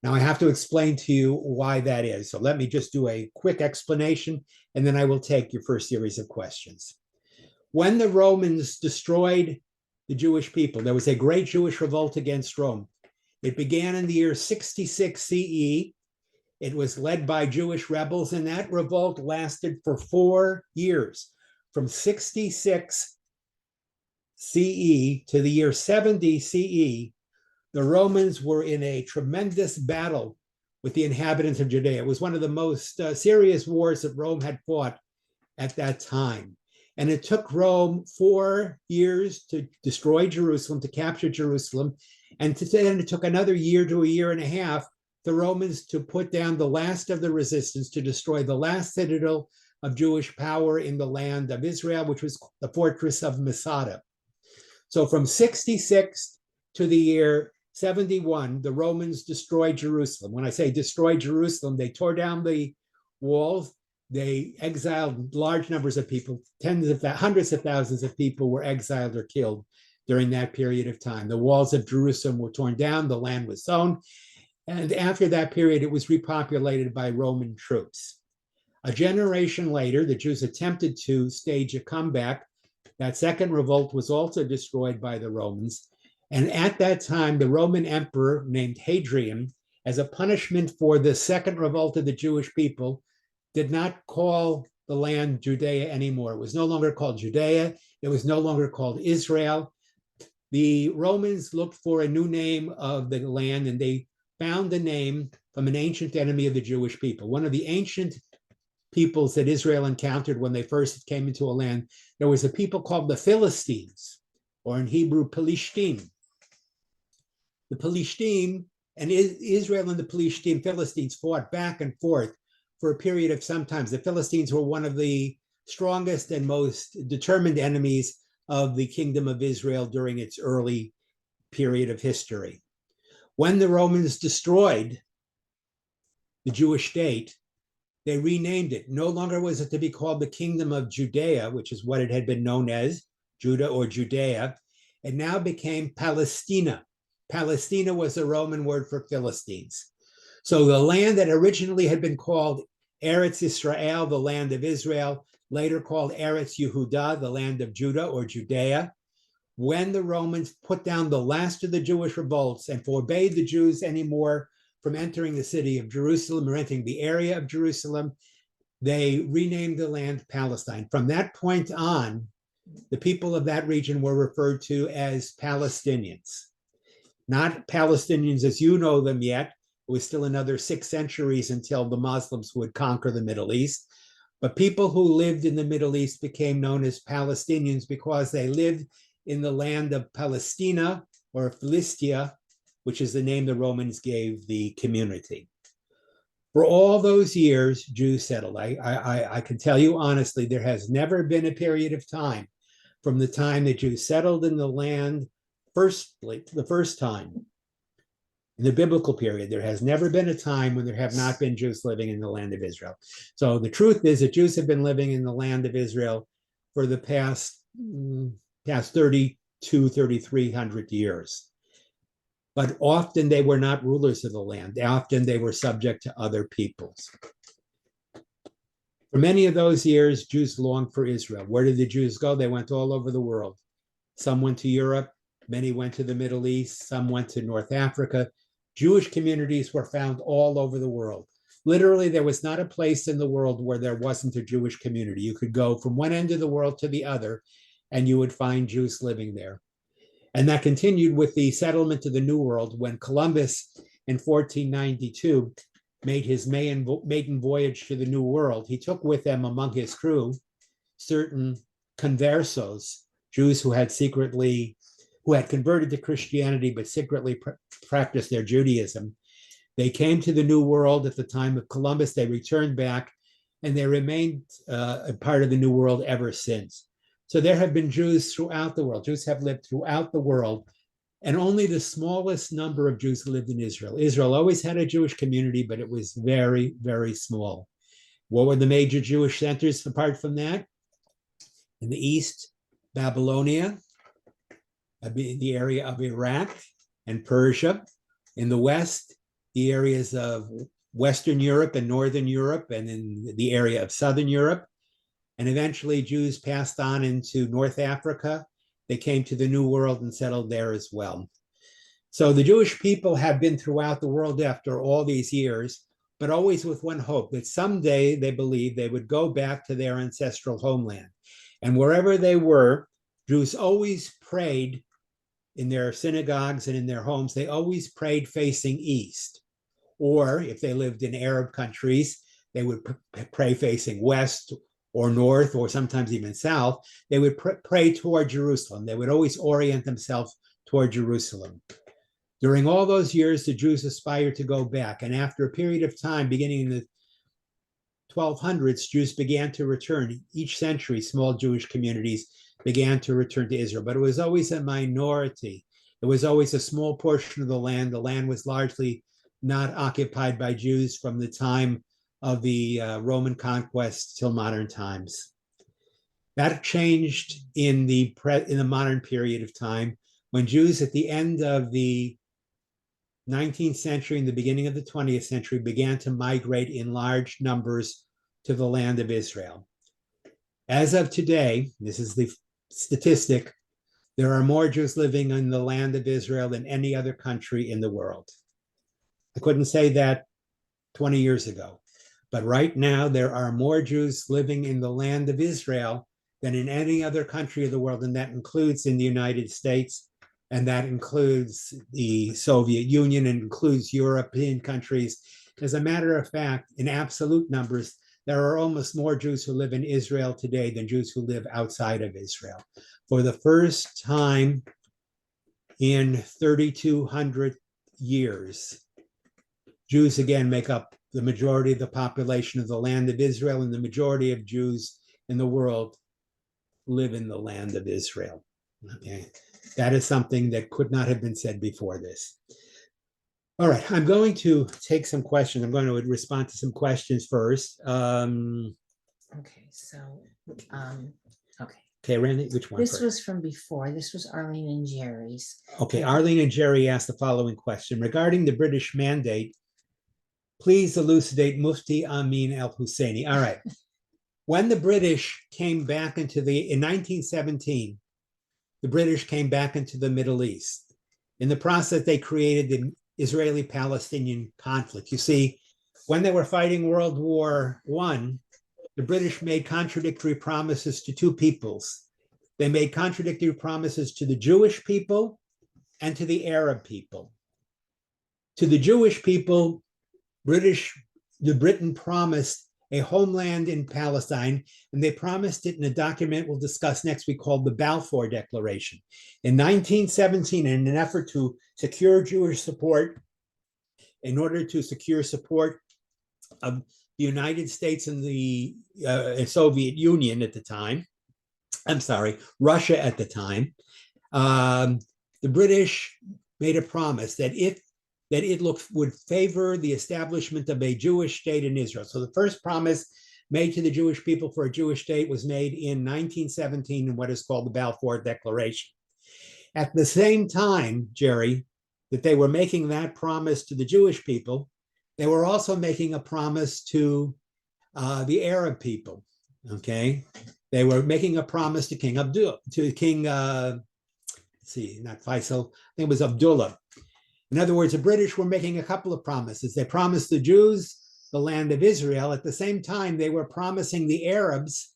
Now, I have to explain to you why that is. So let me just do a quick explanation, and then I will take your first series of questions. When the Romans destroyed the Jewish people, there was a great Jewish revolt against Rome. It began in the year 66 CE. It was led by Jewish rebels, and that revolt lasted for 4 years, from 66 CE to the year 70 CE. The Romans were in a tremendous battle with the inhabitants of Judea. It was one of the most serious wars that Rome had fought at that time. And it took Rome 4 years to destroy Jerusalem, to capture Jerusalem. And then it took another year to a year and a half, the Romans to put down the last of the resistance, to destroy the last citadel of Jewish power in the land of Israel, which was the fortress of Masada. So from 66 to the year 71, the Romans destroyed Jerusalem. When I say destroyed Jerusalem, they tore down the walls. They exiled large numbers of people. Hundreds of thousands of people were exiled or killed during that period of time. The walls of Jerusalem were torn down. The land was sown. And after that period, it was repopulated by Roman troops. A generation later, the Jews attempted to stage a comeback. That second revolt was also destroyed by the Romans. And at that time, the Roman emperor named Hadrian, as a punishment for the second revolt of the Jewish people, did not call the land Judea anymore. It was no longer called Judea. It was no longer called Israel. The Romans looked for a new name of the land, and they found a name from an ancient enemy of the Jewish people. One of the ancient peoples that Israel encountered when they first came into a land, there was a people called the Philistines, or in Hebrew, Palestine. The Palestine and Israel and the Philistines fought back and forth for a period of some time. The Philistines were one of the strongest and most determined enemies of the kingdom of Israel during its early period of history. When the Romans destroyed the Jewish state, they renamed it. No longer was it to be called the Kingdom of Judea, which is what it had been known as, Judah or Judea. It now became Palestina. Palestina was the Roman word for Philistines. So the land that originally had been called Eretz Israel, the land of Israel, later called Eretz Yehudah, the land of Judah or Judea, when the Romans put down the last of the Jewish revolts and forbade the Jews anymore from entering the city of Jerusalem or entering the area of Jerusalem, they renamed the land Palestine. From that point on, the people of that region were referred to as Palestinians. Not Palestinians as you know them yet. It was still another 6 centuries until the Muslims would conquer the Middle East. But people who lived in the Middle East became known as Palestinians because they lived in the land of Palestina or Philistia, which is the name the Romans gave the community. For all those years, Jews settled. I can tell you honestly, there has never been a period of time from the time the Jews settled in the land the first time, in the biblical period, there has never been a time when there have not been Jews living in the land of Israel. So the truth is that Jews have been living in the land of Israel for the past 3,300 years. But often they were not rulers of the land. Often they were subject to other peoples. For many of those years, Jews longed for Israel. Where did the Jews go? They went all over the world. Some went to Europe. Many went to the Middle East. Some went to North Africa. Jewish communities were found all over the world. Literally, there was not a place in the world where there wasn't a Jewish community. You could go from one end of the world to the other, and you would find Jews living there. And that continued with the settlement of the New World when Columbus in 1492 made his maiden voyage to the New World. He took with him among his crew certain conversos, Jews who had converted to Christianity but secretly practiced their Judaism. They came to the New World at the time of Columbus. They returned back, and they remained a part of the New World ever since. So there have been Jews throughout the world. Jews have lived throughout the world, and only the smallest number of Jews lived in Israel. Israel always had a Jewish community, but it was very, very small. What were the major Jewish centers apart from that? In the east, Babylonia, the area of Iraq and Persia. In the west, the areas of Western Europe and Northern Europe, and in the area of Southern Europe. And eventually Jews passed on into North Africa. They came to the New World and settled there as well. So the Jewish people have been throughout the world after all these years, but always with one hope, that someday they believed they would go back to their ancestral homeland. And wherever they were, Jews always prayed in their synagogues and in their homes. They always prayed facing east. Or if they lived in Arab countries, they would pray facing west or north, or sometimes even south, they would pray toward Jerusalem. They would always orient themselves toward Jerusalem. During all those years, the Jews aspired to go back. And after a period of time, beginning in the 1200s, Jews began to return. Each century, small Jewish communities began to return to Israel, but it was always a minority. It was always a small portion of the land. The land was largely not occupied by Jews from the time of the Roman conquest till modern times. That changed in the modern period of time when Jews at the end of the 19th century and the beginning of the 20th century began to migrate in large numbers to the land of Israel. As of today, this is the statistic, there are more Jews living in the land of Israel than any other country in the world. I couldn't say that 20 years ago, but right now there are more Jews living in the land of Israel than in any other country of the world, and that includes in the United States, and that includes the Soviet Union, and includes European countries. As a matter of fact, in absolute numbers, there are almost more Jews who live in Israel today than Jews who live outside of Israel. For the first time in 3,200 years, Jews again make up the majority of the population of the land of Israel, and the majority of Jews in the world live in the land of Israel. Okay, that is something that could not have been said before this. All right, I'm going to take some questions. I'm going to respond to some questions first. Okay, so, okay. Okay, Randy, which one This first? was from before. This was Arlene and Jerry's. Okay, Arlene and Jerry asked the following question. Regarding the British mandate, please elucidate Mufti Amin al-Husseini. All right. When the British came back in 1917, the British came back into the Middle East. In the process, they created the Israeli-Palestinian conflict. You see, when they were fighting World War I, the British made contradictory promises to two peoples. They made contradictory promises to the Jewish people and to the Arab people. To the Jewish people, Britain promised a homeland in Palestine, and they promised it in a document we'll discuss next week called the Balfour Declaration. In 1917, in an effort to secure Jewish support, in order to secure support of the United States and the Soviet Union at the time, Russia at the time, the British made a promise that it would favor the establishment of a Jewish state in Israel. So the first promise made to the Jewish people for a Jewish state was made in 1917 in what is called the Balfour Declaration. At the same time, Jerry, that they were making that promise to the Jewish people, they were also making a promise to the Arab people. Okay, they were making a promise to King Abdullah, not Faisal, I think it was Abdullah. In other words, the British were making a couple of promises. They promised the Jews the land of Israel. At the same time, they were promising the Arabs,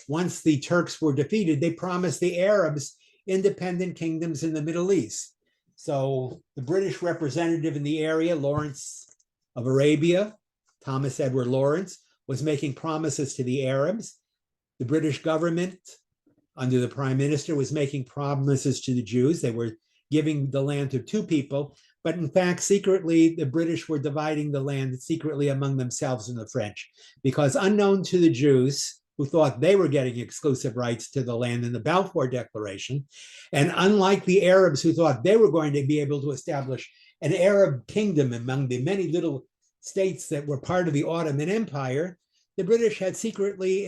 once the Turks were defeated, they promised the Arabs independent kingdoms in the Middle East. So the British representative in the area, Lawrence of Arabia, Thomas Edward Lawrence, was making promises to the Arabs. The British government, under the prime minister, was making promises to the Jews. They were giving the land to two people, but in fact, secretly, the British were dividing the land secretly among themselves and the French, because unknown to the Jews, who thought they were getting exclusive rights to the land in the Balfour Declaration, and unlike the Arabs who thought they were going to be able to establish an Arab kingdom among the many little states that were part of the Ottoman Empire, the British had secretly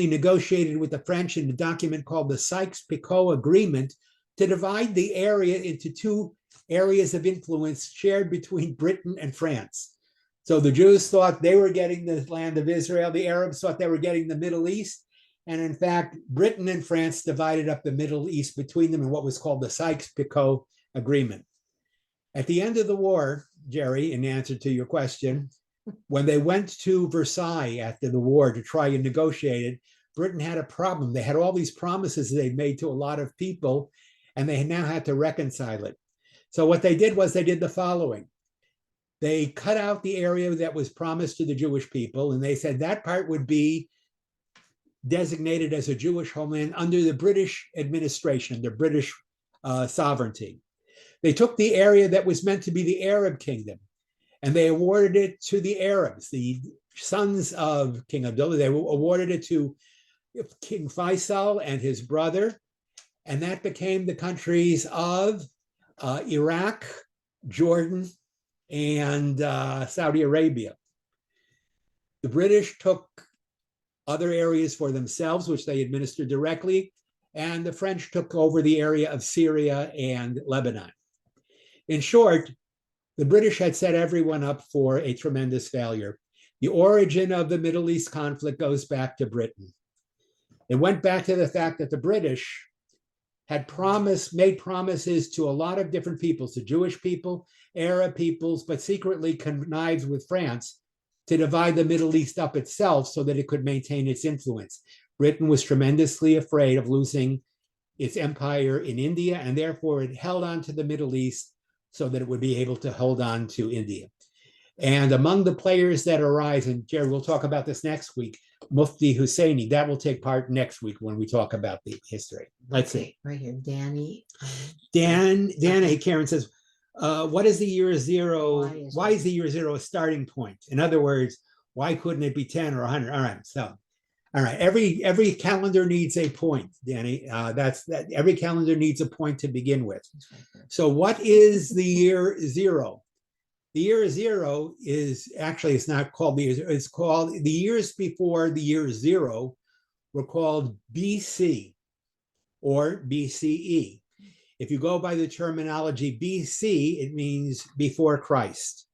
negotiated with the French in a document called the Sykes-Picot Agreement to divide the area into two areas of influence shared between Britain and France. So the Jews thought they were getting the land of Israel. The Arabs thought they were getting the Middle East. And in fact, Britain and France divided up the Middle East between them in what was called the Sykes-Picot Agreement. At the end of the war, Jerry, in answer to your question, when they went to Versailles after the war to try and negotiate it, Britain had a problem. They had all these promises they'd made to a lot of people, and they now had to reconcile it. So what they did was they did the following. They cut out the area that was promised to the Jewish people, and they said that part would be designated as a Jewish homeland under the British administration, the British sovereignty. They took the area that was meant to be the Arab kingdom, and they awarded it to the Arabs, the sons of King Abdullah. They awarded it to King Faisal and his brother, and that became the countries of Iraq, Jordan, and Saudi Arabia. The British took other areas for themselves, which they administered directly, and the French took over the area of Syria and Lebanon. In short, the British had set everyone up for a tremendous failure. The origin of the Middle East conflict goes back to Britain. It went back to the fact that the British had made promises to a lot of different peoples, to Jewish people, Arab peoples, but secretly connived with France to divide the Middle East up itself so that it could maintain its influence. Britain was tremendously afraid of losing its empire in India, and therefore it held on to the Middle East so that it would be able to hold on to India. And among the players that arise, and Jerry, we'll talk about this next week, Mufti Husseini, that will take part next week when we talk about the history. Let's see. Right here, Danny. Danny, Karen says, what is the year zero? Why is the year zero a starting point? In other words, why couldn't it be 10 or 100? All right, so, all right, every calendar needs a point, Danny. Every calendar needs a point to begin with. So what is the year zero? The year zero is actually, it's not called the year zero, it's called, the years before the year zero were called BC or BCE. If you go by the terminology BC, it means before Christ.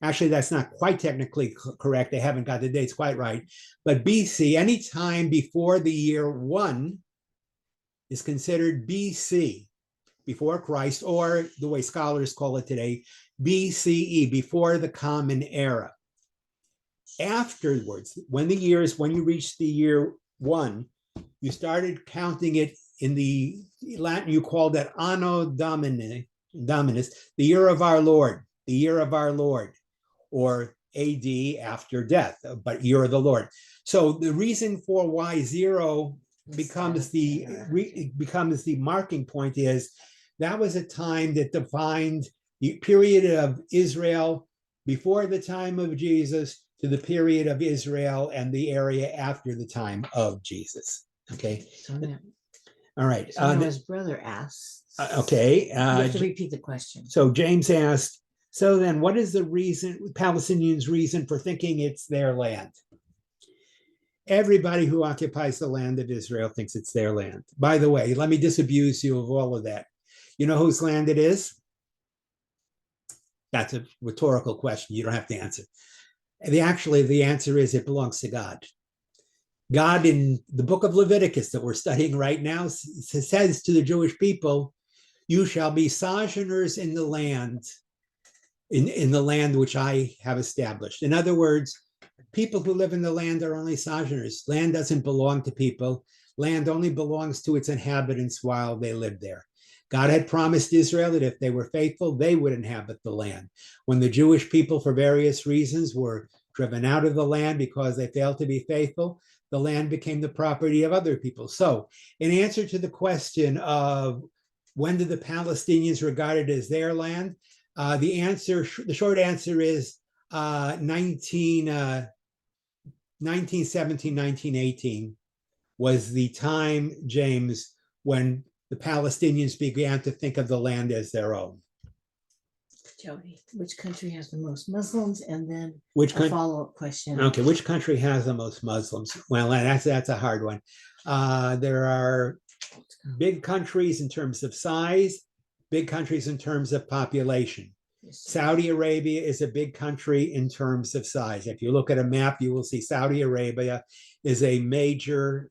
Actually, that's not quite technically correct. They haven't got the dates quite right. But BC, any time before the year 1 is considered BC, before Christ, or the way scholars call it today, BCE, before the Common Era. Afterwards, when you reach the year 1, you started counting it in the Latin, you called that Anno Domini, Dominus, the year of our Lord, the year of our Lord, or AD, after death, but year of the Lord. So the reason for why zero becomes the marking point is that was a time that defined the period of Israel before the time of Jesus to the period of Israel and the area after the time of Jesus. Okay. So now, all right. so now his brother asks. Okay. You have to repeat the question. So James asked, so then what is the reason, Palestinians' reason for thinking it's their land? Everybody who occupies the land of Israel thinks it's their land. By the way, let me disabuse you of all of that. You know whose land it is? That's a rhetorical question. You don't have to answer. The answer is it belongs to God. God, in the book of Leviticus that we're studying right now, says to the Jewish people, you shall be sojourners in the land, in the land which I have established. In other words, people who live in the land are only sojourners. Land doesn't belong to people. Land only belongs to its inhabitants while they live there. God had promised Israel that if they were faithful, they would inhabit the land. When the Jewish people, for various reasons, were driven out of the land because they failed to be faithful, the land became the property of other people. So, in answer to the question of when did the Palestinians regard it as their land, the short answer is 1917, 1918 was the time, James, when the Palestinians began to think of the land as their own. Jody, which country has the most Muslims? And then a follow-up question. Okay, which country has the most Muslims? Well, that's a hard one. There are big countries in terms of size, big countries in terms of population. Saudi Arabia is a big country in terms of size. If you look at a map, you will see Saudi Arabia is a major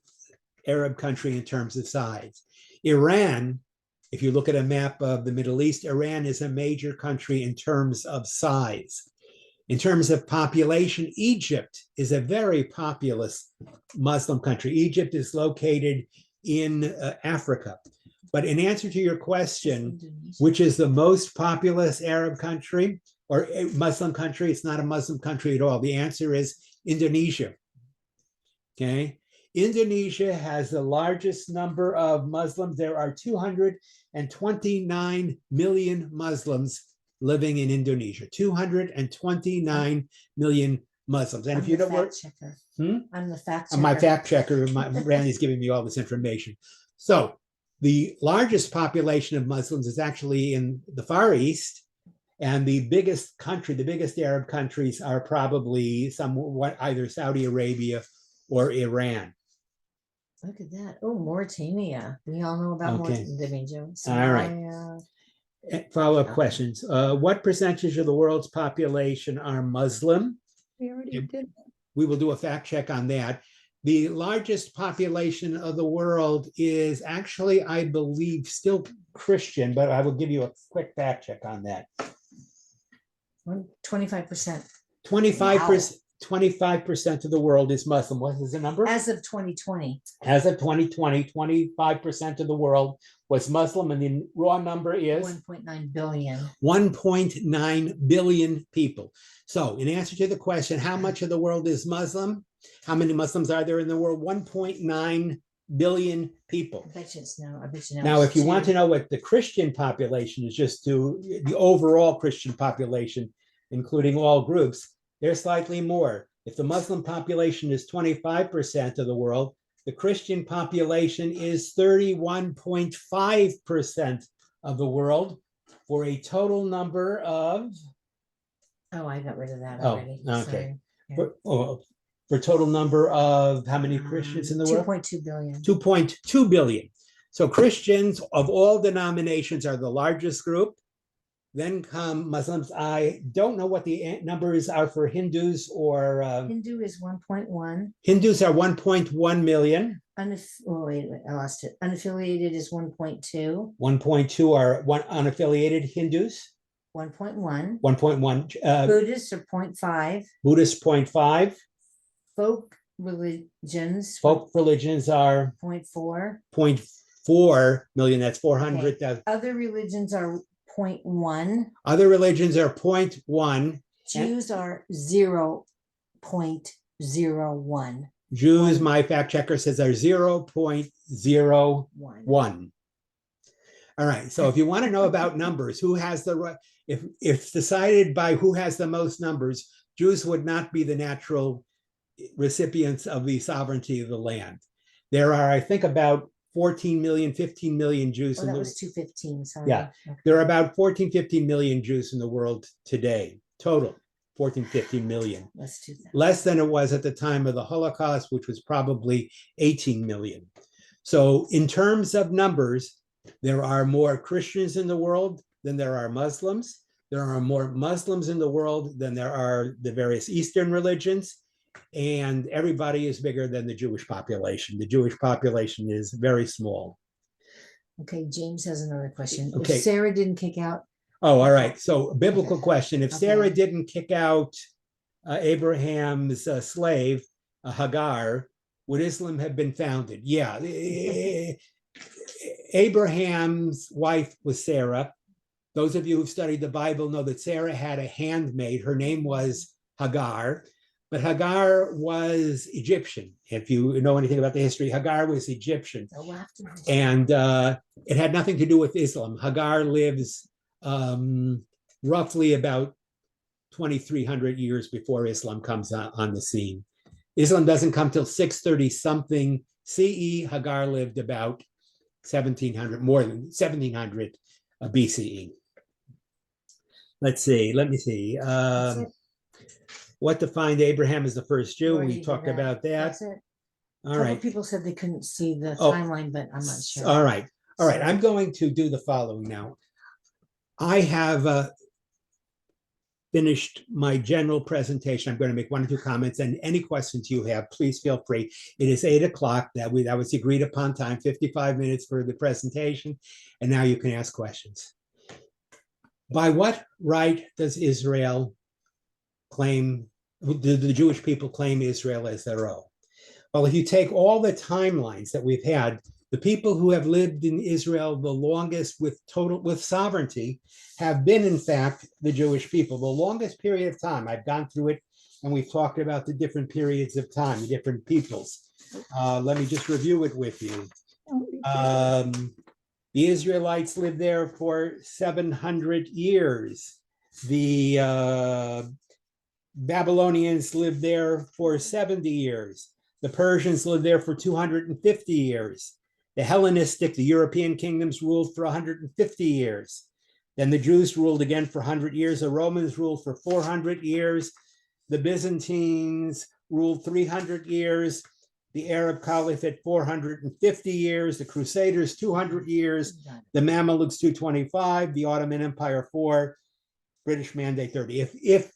Arab country in terms of size. Iran, if you look at a map of the Middle East, Iran is a major country in terms of size. In terms of population, Egypt is a very populous Muslim country. Egypt is located in Africa. But in answer to your question, which is the most populous Arab country? or a Muslim country. It's not a Muslim country at all. The answer is Indonesia. Okay. Indonesia has the largest number of Muslims. There are 229 million Muslims living in Indonesia. 229 million Muslims. And I'm if you the don't work, fact checker. Hmm? I'm the fact checker. my fact checker, Randy's giving me all this information. So the largest population of Muslims is actually in the Far East. And the biggest country, the biggest Arab countries are probably either Saudi Arabia or Iran. Look at that. Oh, Mauritania. We all know about Okay. Mauritania. All right. Follow-up questions. What percentage of the world's population are Muslim? We already did. We will do a fact check on that. The largest population of the world is actually, I believe, still Christian, but I will give you a quick fact check on that. 25%. 25%. 25% of the world is Muslim. What is the number? As of 2020. As of 2020, 25% of the world was Muslim, and the raw number is 1.9 billion. 1.9 billion people. So in answer to the question, how much of the world is Muslim? How many Muslims are there in the world? 1.9 billion people. I bet you it's no. I bet you know. Now, if you want to know what the Christian population is, just to the overall Christian population, including all groups, they're slightly more. If the Muslim population is 25% of the world, the Christian population is 31.5% of the world, for a total number of. Oh, I got rid of that already. Okay. Yeah. For total number of how many Christians in the world? 2.2 billion. 2.2 billion. So Christians of all denominations are the largest group. Then come Muslims. I don't know what the numbers are for Hindus or. Hindu is 1.1. Hindus are 1.1 million. Wait, I lost it. Unaffiliated is 1.2. 1.2 are unaffiliated Hindus. 1.1. 1.1. Buddhists are 0.5. Buddhists 0.5. Folk religions. Folk religions are 0.4. 0.4 million. That's 400,000. Other religions are 0.1. Other religions are 0.1. Jews are 0.01. Jews, my fact checker says, are 0.01. All right. So if you want to know about numbers, who has the right, if it's decided by who has the most numbers, Jews would not be the natural recipients of the sovereignty of the land. There are, I think, about 14 million, 15 million Jews. Oh, that was 215. Sorry. Yeah. Okay. There are about 14, 15 million Jews in the world today, total. 14, 15 million. Less than it was at the time of the Holocaust, which was probably 18 million. So in terms of numbers, there are more Christians in the world than there are Muslims. There are more Muslims in the world than there are the various Eastern religions. And everybody is bigger than the Jewish population. The Jewish population is very small. Okay, James has another question. Okay. If Sarah didn't kick out. Oh, all right. So biblical question. If Sarah didn't kick out Abraham's slave, Hagar, would Islam have been founded? Yeah. Abraham's wife was Sarah. Those of you who've studied the Bible know that Sarah had a handmaid. Her name was Hagar. But Hagar was Egyptian. If you know anything about the history, Hagar was Egyptian. And it had nothing to do with Islam. Hagar lives roughly about 2,300 years before Islam comes on the scene. Islam doesn't come till 630 something CE. Hagar lived about 1700, more than 1700 BCE. Let me see. What defined Abraham as the first Jew? We talked about that. All right. People said they couldn't see the timeline, but I'm not sure. All right. All right. I'm going to do the following now. I have finished my general presentation. I'm going to make 1 or 2 comments, and any questions you have, please feel free. It is 8 o'clock. That was the agreed upon time, 55 minutes for the presentation, and now you can ask questions. By what right does Israel claim, do the Jewish people claim Israel as their own? Well, if you take all the timelines that we've had The people who have lived in Israel the longest with sovereignty have been, in fact, the Jewish people. The longest period of time. I've gone through it, and we've talked about the different periods of time, the different peoples. Let me just review it with you. The Israelites lived there for 700 years. The Babylonians lived there for 70 years. The Persians lived there for 250 years. The Hellenistic, the European kingdoms ruled for 150 years. Then the Jews ruled again for 100 years. The Romans ruled for 400 years. The Byzantines ruled 300 years. The Arab Caliphate 450 years. The Crusaders 200 years. The Mamelukes 225. The Ottoman Empire 4. British Mandate 30. If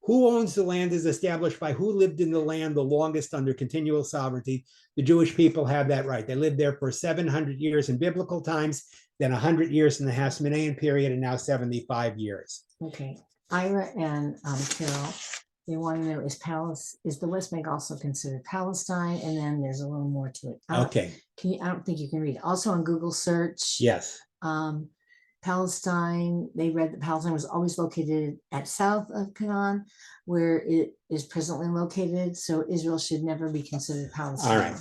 who owns the land is established by who lived in the land the longest under continual sovereignty. The Jewish people have that right. They lived there for 700 years in biblical times, then 100 years in the Hasmonean period, and now 75 years. Okay, Ira and Carol, they want to know, is the West Bank also considered Palestine? And then there's a little more to it. Okay. I don't think you can read it. Also on Google search. Yes. Palestine, they read that Palestine was always located at south of Canaan, where it is presently located. So Israel should never be considered Palestine. All right.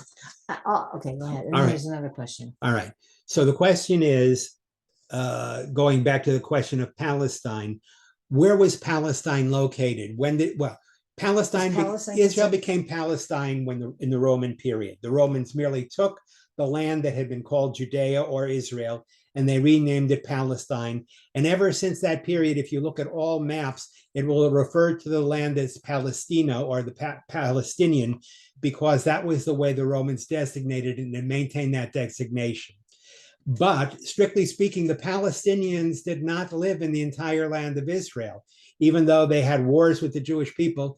Okay, go ahead. And then there's another question. All right. So the question is, going back to the question of Palestine, where was Palestine located? Israel became Palestine in the Roman period. The Romans merely took the land that had been called Judea or Israel, and they renamed it Palestine. And ever since that period, if you look at all maps, it will refer to the land as Palestina or the Palestinian, because that was the way the Romans designated it and maintained that designation. But strictly speaking, the Palestinians did not live in the entire land of Israel, even though they had wars with the Jewish people.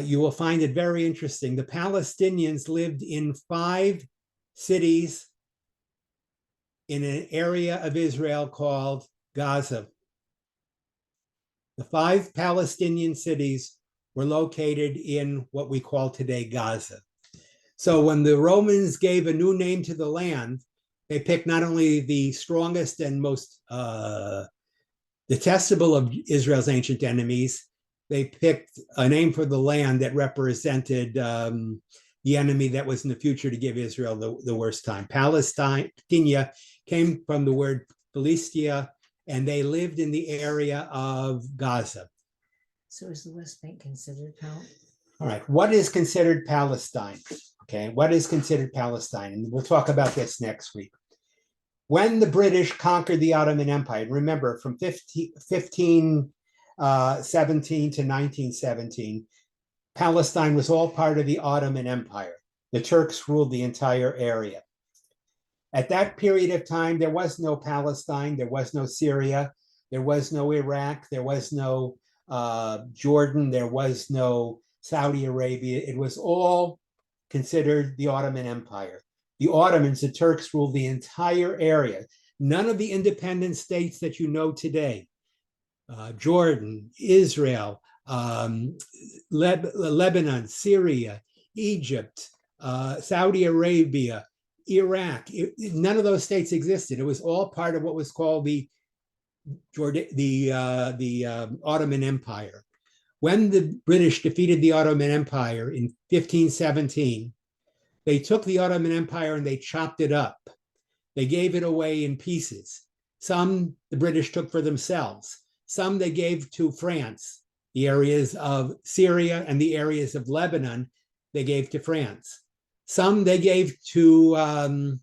You will find it very interesting. The Palestinians lived in 5 cities in an area of Israel called Gaza. The 5 Palestinian cities were located in what we call today Gaza. So when the Romans gave a new name to the land, they picked not only the strongest and most detestable of Israel's ancient enemies, they picked a name for the land that represented the enemy that was in the future to give Israel the worst time. Palestine came from the word Philistia, and they lived in the area of Gaza. So is the West Bank considered Palestine? All right, what is considered Palestine? Okay, what is considered Palestine? And we'll talk about this next week. When the British conquered the Ottoman Empire, remember from 1517 to 1917, Palestine was all part of the Ottoman Empire. The Turks ruled the entire area. At that period of time, there was no Palestine, there was no Syria, there was no Iraq, there was no Jordan, there was no Saudi Arabia. It was all considered the Ottoman Empire. The Ottomans, the Turks, ruled the entire area. None of the independent states that you know today, Jordan, Israel, Lebanon, Syria, Egypt, Saudi Arabia, Iraq, none of those states existed. It was all part of what was called the Ottoman Empire. When the British defeated the Ottoman Empire in 1517, they took the Ottoman Empire and they chopped it up. They gave it away in pieces. Some the British took for themselves. Some they gave to France. The areas of Syria and the areas of Lebanon, they gave to France. Some they gave to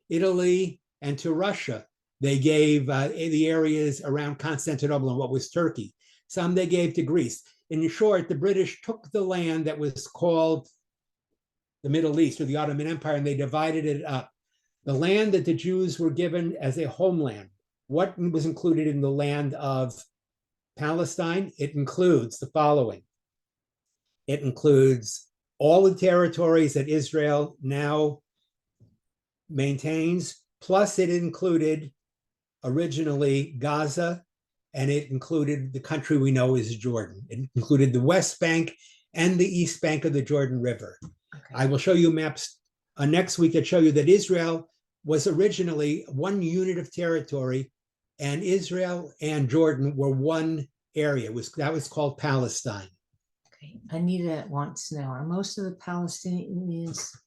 Italy and to Russia. They gave the areas around Constantinople and what was Turkey. Some they gave to Greece. In short, the British took the land that was called the Middle East or the Ottoman Empire, and they divided it up. The land that the Jews were given as a homeland, what was included in the land of Palestine? It includes the following. It includes all the territories that Israel now maintains, plus it included originally Gaza, and it included the country we know as Jordan. It included the West Bank and the East Bank of the Jordan River. Okay. I will show you maps next week that show you that Israel was originally one unit of territory, and Israel and Jordan were one area. That was called Palestine. Okay. Anita wants to know, are most of the Palestinians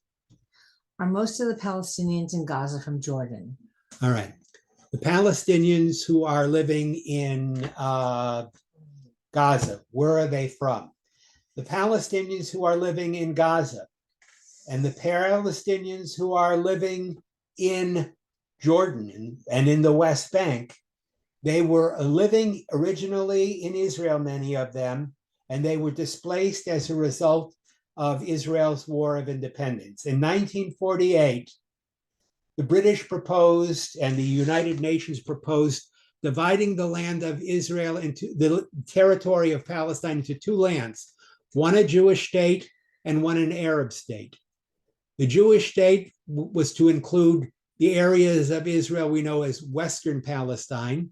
in Gaza from Jordan? All right. The Palestinians who are living in Gaza, where are they from? The Palestinians who are living in Gaza and the Palestinians who are living in Jordan and in the West Bank, they were living originally in Israel, many of them, and they were displaced as a result of Israel's War of Independence. In 1948, the British proposed and the United Nations proposed dividing the land of Israel into the territory of Palestine into two lands, one a Jewish state and one an Arab state. The Jewish state was to include the areas of Israel we know as Western Palestine,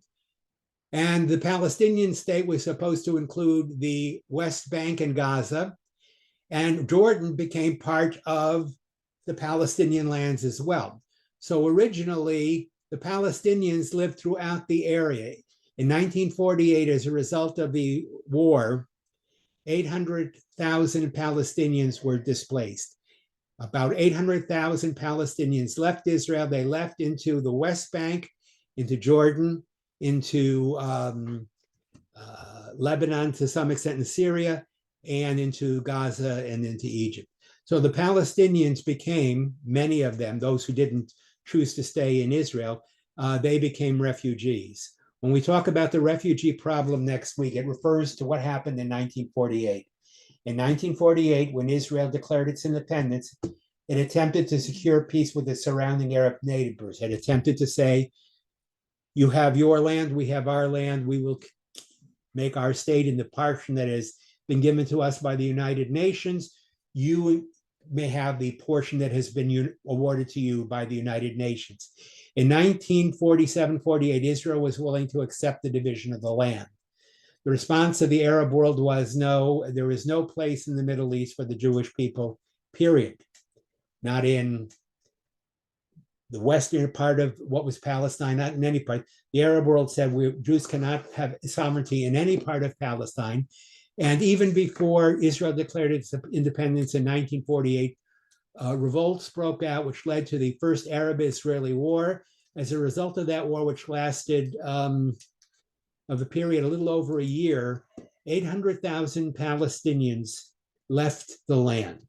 and the Palestinian state was supposed to include the West Bank and Gaza, and Jordan became part of the Palestinian lands as well. So originally, the Palestinians lived throughout the area. In 1948, as a result of the war, 800,000 Palestinians were displaced. About 800,000 Palestinians left Israel. They left into the West Bank, into Jordan, into Lebanon to some extent, in Syria, and into Gaza and into Egypt. So the Palestinians became, many of them, those who didn't choose to stay in Israel, they became refugees. When we talk about the refugee problem next week, it refers to what happened in 1948. In 1948, when Israel declared its independence, it attempted to secure peace with the surrounding Arab neighbors. It attempted to say, you have your land, we have our land, we will make our state in the portion that has been given to us by the United Nations. You may have the portion that has been awarded to you by the United Nations. In 1947-48, Israel was willing to accept the division of the land. The response of the Arab world was, no, there is no place in the Middle East for the Jewish people, period. Not in the western part of what was Palestine, not in any part. The Arab world said Jews cannot have sovereignty in any part of Palestine. And even before Israel declared its independence in 1948, revolts broke out, which led to the first Arab-Israeli war. As a result of that war, which lasted of a period a little over a year, 800,000 Palestinians left the land.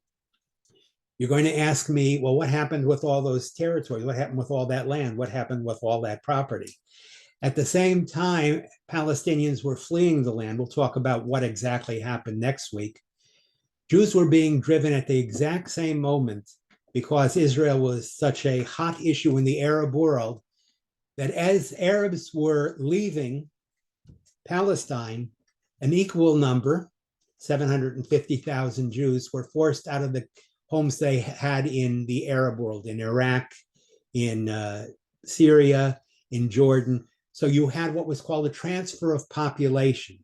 You're going to ask me, well, what happened with all those territories? What happened with all that land? What happened with all that property? At the same time, Palestinians were fleeing the land. We'll talk about what exactly happened next week. Jews were being driven at the exact same moment because Israel was such a hot issue in the Arab world that as Arabs were leaving Palestine, an equal number, 750,000 Jews, were forced out of the homes they had in the Arab world, in Iraq, in Syria, in Jordan. So you had what was called a transfer of population.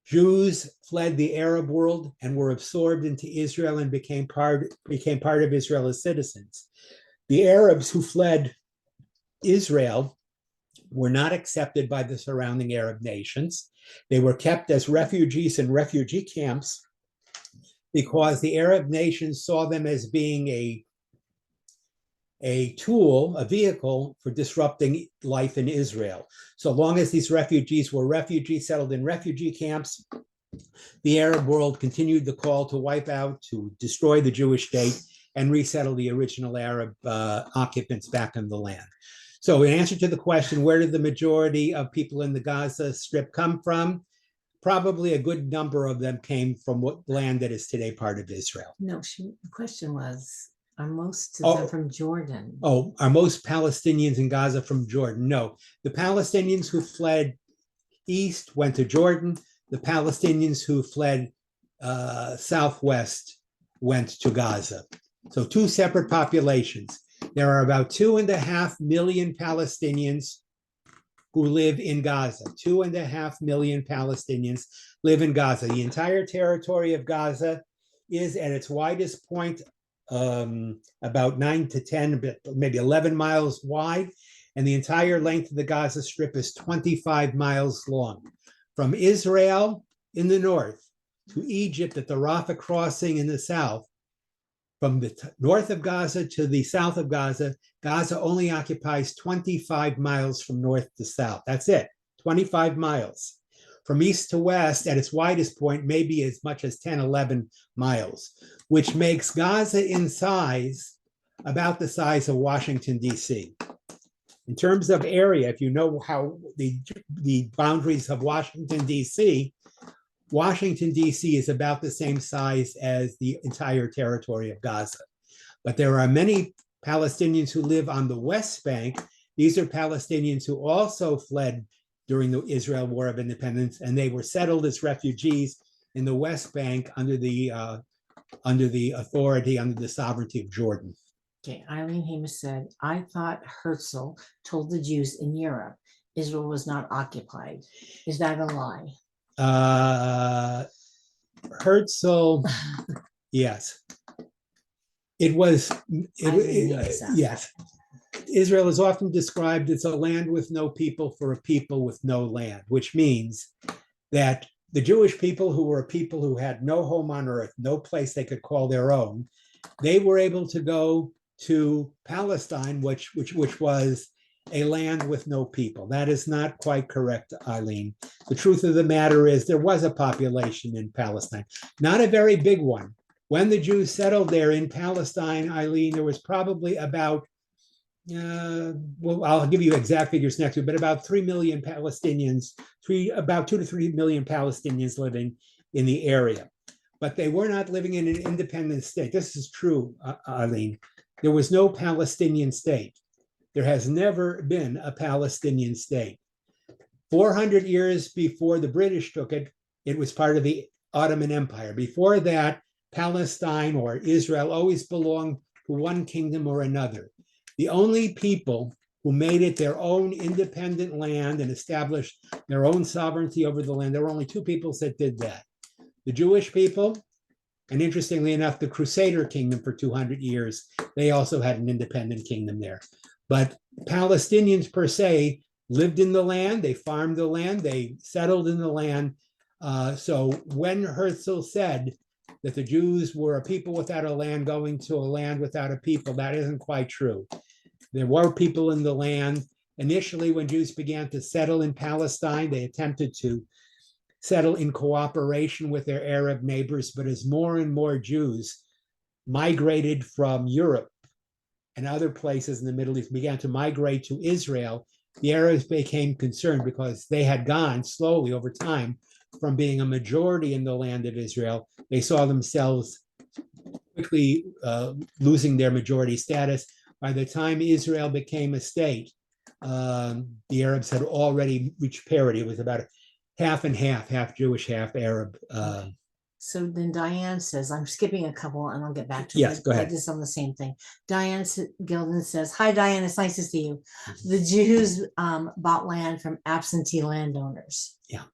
Jews fled the Arab world and were absorbed into Israel and became part of Israel as citizens. The Arabs who fled Israel were not accepted by the surrounding Arab nations. They were kept as refugees in refugee camps because the Arab nations saw them as being a tool, a vehicle for disrupting life in Israel. So long as these refugees were refugees settled in refugee camps, the Arab world continued the call to wipe out, to destroy the Jewish state and resettle the original Arab occupants back on the land. So in answer to the question, where did the majority of people in the Gaza Strip come from? Probably a good number of them came from what land that is today part of Israel. No, the question was, are most of them from Jordan? Oh, are most Palestinians in Gaza from Jordan? No. The Palestinians who fled east went to Jordan. The Palestinians who fled southwest went to Gaza. So two separate populations. There are about 2.5 million Palestinians who live in Gaza. 2.5 million Palestinians live in Gaza. The entire territory of Gaza is at its widest point about 9 to 10, maybe 11 miles wide. And the entire length of the Gaza Strip is 25 miles long. From Israel in the north to Egypt at the Rafah crossing in the south, from the north of Gaza to the south of Gaza, Gaza only occupies 25 miles from north to south. That's it, 25 miles. From east to west, at its widest point, maybe as much as 10, 11 miles, which makes Gaza in size about the size of Washington, D.C. In terms of area, if you know how the boundaries of Washington, D.C., Washington, D.C. is about the same size as the entire territory of Gaza. But there are many Palestinians who live on the West Bank. These are Palestinians who also fled during the Israel War of Independence, and they were settled as refugees in the West Bank under the authority, under the sovereignty of Jordan. Okay, Eileen Hamas said, I thought Herzl told the Jews in Europe Israel was not occupied. Is that a lie? Herzl, yes. It was, yes. Israel is often described as a land with no people for a people with no land, which means that the Jewish people, who were a people who had no home on earth, no place they could call their own, they were able to go to Palestine, which was a land with no people. That is not quite correct, Eileen. The truth of the matter is there was a population in Palestine, not a very big one. When the Jews settled there in Palestine, Eileen, there was probably about, well, I'll give you exact figures next week, but about 3 million Palestinians, about 2 to 3 million Palestinians living in the area. But they were not living in an independent state. This is true, Eileen. There was no Palestinian state. There has never been a Palestinian state. 400 years before the British took it, it was part of the Ottoman Empire. Before that, Palestine or Israel always belonged to one kingdom or another. The only people who made it their own independent land and established their own sovereignty over the land, there were only two peoples that did that. The Jewish people, and interestingly enough, the Crusader kingdom for 200 years, they also had an independent kingdom there. But Palestinians per se lived in the land, they farmed the land, they settled in the land. So when Herzl said that the Jews were a people without a land going to a land without a people, that isn't quite true. There were people in the land. Initially, when Jews began to settle in Palestine, they attempted to settle in cooperation with their Arab neighbors. But as more and more Jews migrated from Europe and other places in the Middle East, began to migrate to Israel, the Arabs became concerned because they had gone slowly over time from being a majority in the land of Israel. They saw themselves quickly losing their majority status. By the time Israel became a state, the Arabs had already reached parity. It was about half and half Jewish, half Arab. So then Diane says, I'm skipping a couple and I'll get back to yes, go ahead. Just on the same thing. Diane Gilden says, hi, Diane, it's nice to see you. The Jews bought land from absentee landowners. Yeah.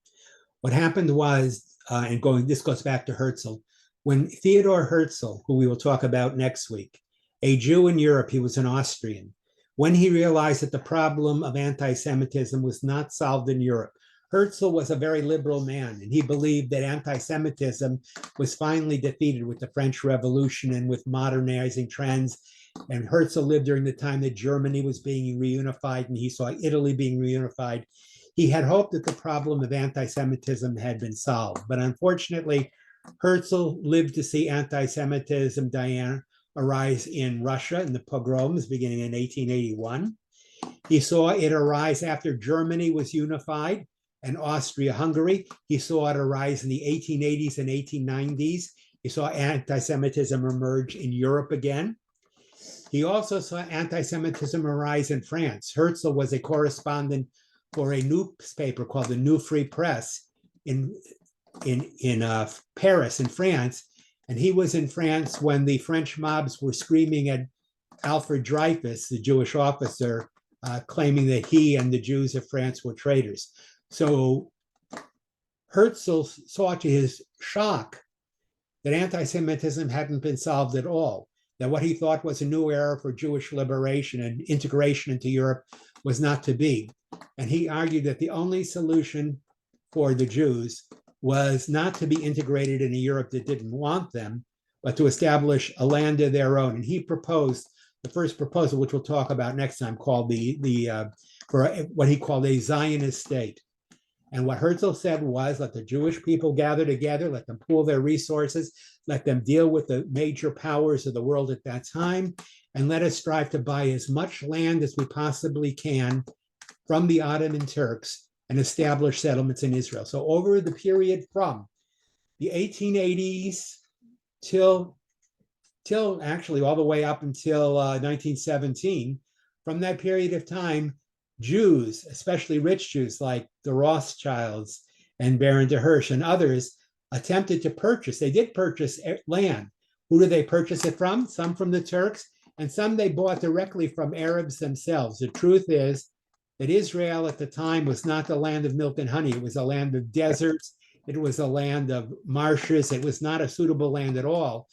What happened was, this goes back to Herzl, when Theodor Herzl, who we will talk about next week, a Jew in Europe, he was an Austrian, when he realized that the problem of anti-Semitism was not solved in Europe. Herzl was a very liberal man, and he believed that anti-Semitism was finally defeated with the French Revolution and with modernizing trends. And Herzl lived during the time that Germany was being reunified, and he saw Italy being reunified. He had hoped that the problem of anti-Semitism had been solved. But unfortunately, Herzl lived to see anti-Semitism, Diane, arise in Russia in the pogroms beginning in 1881. He saw it arise after Germany was unified and Austria-Hungary. He saw it arise in the 1880s and 1890s. He saw anti-Semitism emerge in Europe again. He also saw anti-Semitism arise in France. Herzl was a correspondent for a newspaper called the New Free Press in Paris, in France. And he was in France when the French mobs were screaming at Alfred Dreyfus, the Jewish officer, claiming that he and the Jews of France were traitors. So Herzl saw to his shock that anti-Semitism hadn't been solved at all. that what he thought was a new era for Jewish liberation and integration into Europe was not to be. And he argued that the only solution for the Jews was not to be integrated in a Europe that didn't want them, but to establish a land of their own. And he proposed the first proposal, which we'll talk about next time, called for what he called a Zionist state. And what Herzl said was, let the Jewish people gather together, let them pool their resources, let them deal with the major powers of the world at that time, and let us strive to buy as much land as we possibly can from the Ottoman Turks and establish settlements in Israel. So over the period from the 1880s till actually all the way up until 1917, from that period of time, Jews, especially rich Jews like the Rothschilds and Baron de Hirsch and others, attempted to purchase. They did purchase land. Who did they purchase it from? Some from the Turks, and some they bought directly from Arabs themselves. The truth is that Israel at the time was not the land of milk and honey. It was a land of deserts. It was a land of marshes. It was not a suitable land at all.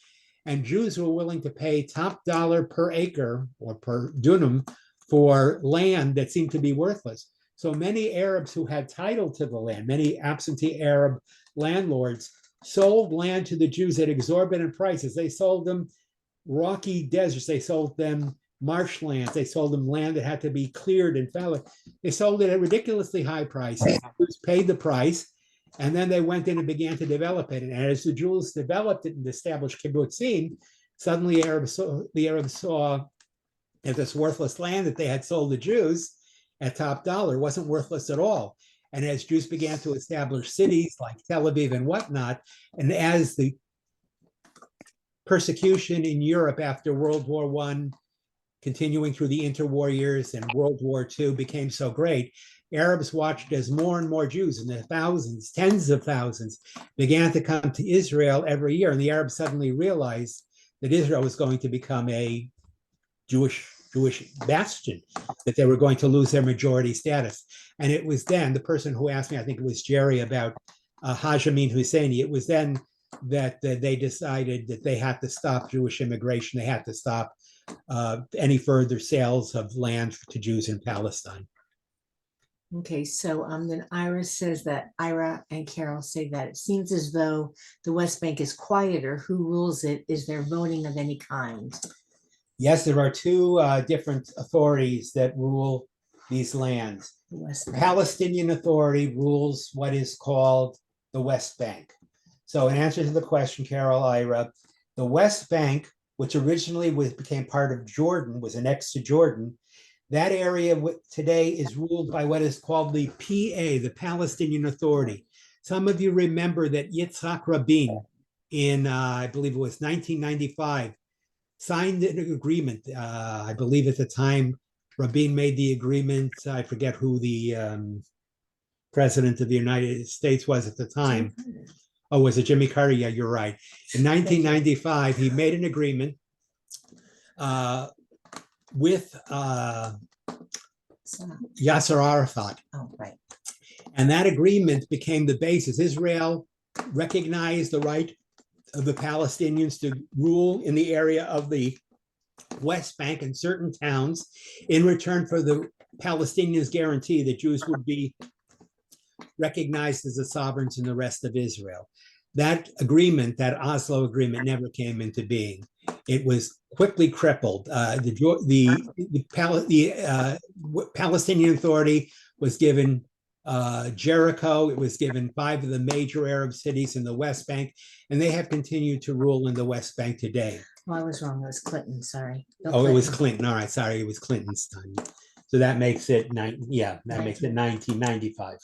And Jews were willing to pay top dollar per acre or per dunam for land that seemed to be worthless. So many Arabs who had title to the land, many absentee Arab landlords, sold land to the Jews at exorbitant prices. They sold them rocky deserts. They sold them marshlands. They sold them land that had to be cleared and fallow. They sold it at ridiculously high prices. The Jews paid the price, and then they went in and began to develop it. And as the Jews developed it and established kibbutzim, suddenly the Arabs saw that this worthless land that they had sold the Jews at top dollar wasn't worthless at all. And as Jews began to establish cities like Tel Aviv and whatnot, and as the persecution in Europe after World War I, continuing through the interwar years and World War II became so great, Arabs watched as more and more Jews in the thousands, tens of thousands, began to come to Israel every year. And the Arabs suddenly realized that Israel was going to become a Jewish bastion, that they were going to lose their majority status. And it was then, the person who asked me, I think it was Jerry, about Haj Amin Husseini, it was then that they decided that they had to stop Jewish immigration. They had to stop any further sales of land to Jews in Palestine. Okay, so then Ira and Carol say that it seems as though the West Bank is quieter. Who rules it? Is there voting of any kind? Yes, there are two different authorities that rule these lands. The Palestinian Authority rules what is called the West Bank. So in answer to the question, Carol, Ira, the West Bank, which originally became part of Jordan, was annexed to Jordan, that area today is ruled by what is called the PA, the Palestinian Authority. Some of you remember that Yitzhak Rabin in, I believe it was 1995, signed an agreement. I believe at the time Rabin made the agreement. I forget who the president of the United States was at the time. Oh, was it Jimmy Carter? Yeah, you're right. In 1995, he made an agreement with Yasser Arafat. Oh, right. And that agreement became the basis. Israel recognized the right of the Palestinians to rule in the area of the West Bank and certain towns in return for the Palestinians' guarantee that Jews would be recognized as the sovereigns in the rest of Israel. That agreement, that Oslo agreement, never came into being. It was quickly crippled. The Palestinian Authority was given Jericho. It was given 5 of the major Arab cities in the West Bank, and they have continued to rule in the West Bank today. Oh, I was wrong. It was Clinton. Sorry. It was Clinton. All right, sorry, it was Clinton's time. So that makes it makes it 1995,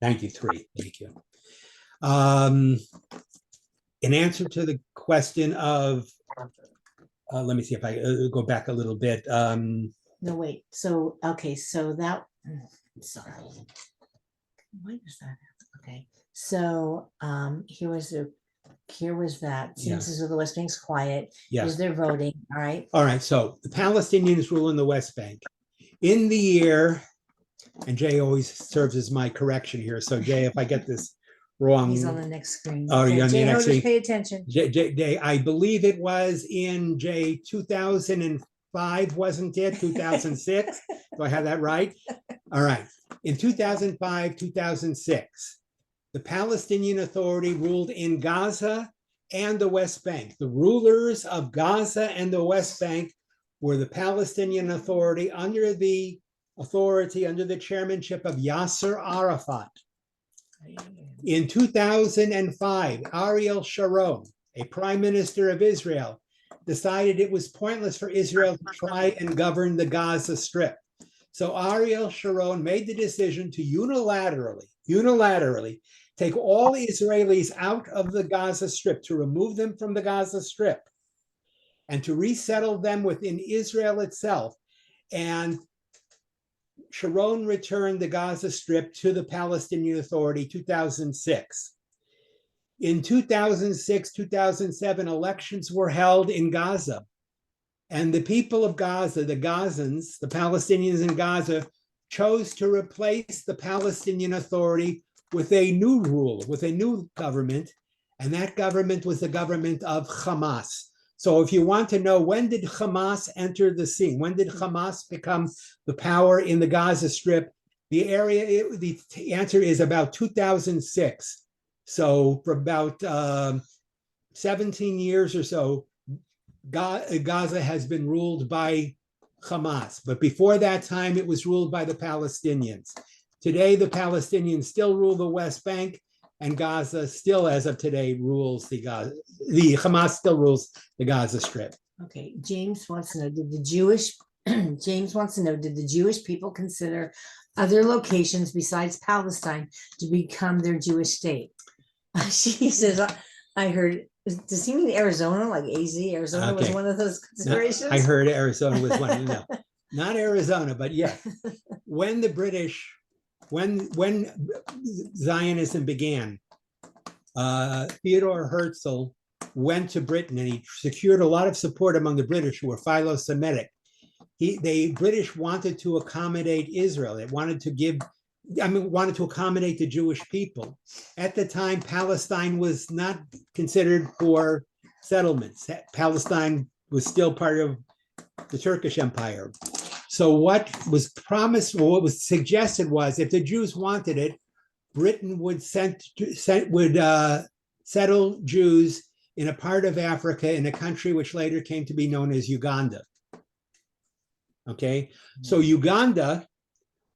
93. Thank you. In answer to the question of, let me see if I go back a little bit. No, wait. So, okay. So that, sorry. Why does that happen? Okay. So, here was that. Seems as though the West Bank's quiet. Yes. Is there voting? All right. All right. So the Palestinians rule in the West Bank. In the year, and Jay always serves as my correction here. So Jay, if I get this wrong. He's on the next screen. Oh, you're on the Jay next Hoders, screen. pay attention. I believe it was in 2005, wasn't it? 2006. Do I have that right? All right. In 2005, 2006, the Palestinian Authority ruled in Gaza and the West Bank. The rulers of Gaza and the West Bank were the Palestinian Authority under the chairmanship of Yasser Arafat. In 2005, Ariel Sharon, a prime minister of Israel, decided it was pointless for Israel to try and govern the Gaza Strip. So Ariel Sharon made the decision to unilaterally take all Israelis out of the Gaza Strip, to remove them from the Gaza Strip, and to resettle them within Israel itself. And Sharon returned the Gaza Strip to the Palestinian Authority 2006. In 2006, 2007, elections were held in Gaza. And the people of Gaza, the Gazans, the Palestinians in Gaza, chose to replace the Palestinian Authority with a new rule, with a new government. And that government was the government of Hamas. So if you want to know, when did Hamas enter the scene? When did Hamas become the power in the Gaza Strip? The answer is about 2006. So for about 17 years or so, Gaza has been ruled by Hamas. But before that time, it was ruled by the Palestinians. Today, the Palestinians still rule the West Bank, and Gaza still, as of today, rules the Hamas still rules the Gaza Strip. Okay, James wants to know, did the Jewish people consider other locations besides Palestine to become their Jewish state? She says, I heard, does he mean Arizona, like AZ? Arizona was one of those considerations? No, I heard Arizona was one of them. No, not Arizona, but yeah. When the British, when Zionism began, Theodore Herzl went to Britain, and he secured a lot of support among the British, who were philo-Semitic. The British wanted to accommodate Israel. They wanted to accommodate the Jewish people. At the time, Palestine was not considered for settlements. Palestine was still part of the Turkish Empire. So what was promised, or what was suggested, was if the Jews wanted it, Britain would settle Jews in a part of Africa, in a country which later came to be known as Uganda. Okay, so Uganda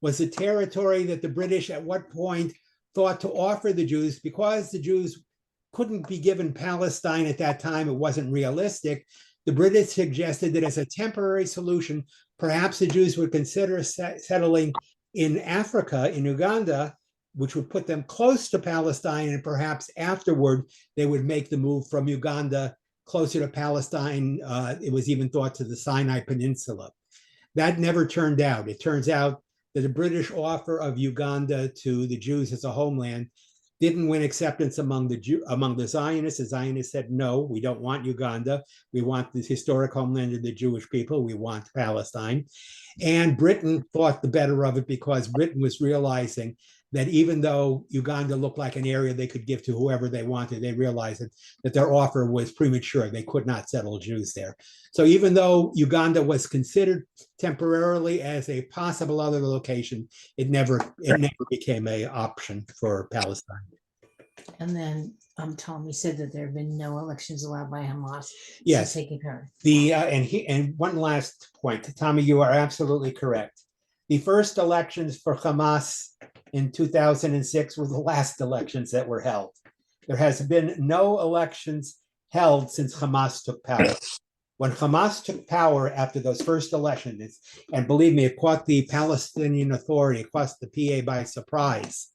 was a territory that the British at one point thought to offer the Jews, because the Jews couldn't be given Palestine at that time. It wasn't realistic. The British suggested that as a temporary solution, perhaps the Jews would consider settling in Africa, in Uganda, which would put them close to Palestine, and perhaps afterward they would make the move from Uganda closer to Palestine. It was even thought to the Sinai Peninsula. That never turned out. It turns out that the British offer of Uganda to the Jews as a homeland didn't win acceptance among the Zionists. The Zionists said, no, we don't want Uganda. We want this historic homeland of the Jewish people. We want Palestine. And Britain thought the better of it, because Britain was realizing that even though Uganda looked like an area they could give to whoever they wanted, they realized that their offer was premature. They could not settle Jews there. So even though Uganda was considered temporarily as a possible other location, it never became an option for Palestine. And then Tommy said that there have been no elections allowed by Hamas. Yes. Taking her. And one last point, Tommy, you are absolutely correct. The first elections for Hamas in 2006 were the last elections that were held. There has been no elections held since Hamas took power. When Hamas took power after those first elections, and believe me, it caught the Palestinian Authority, it caught the PA by surprise.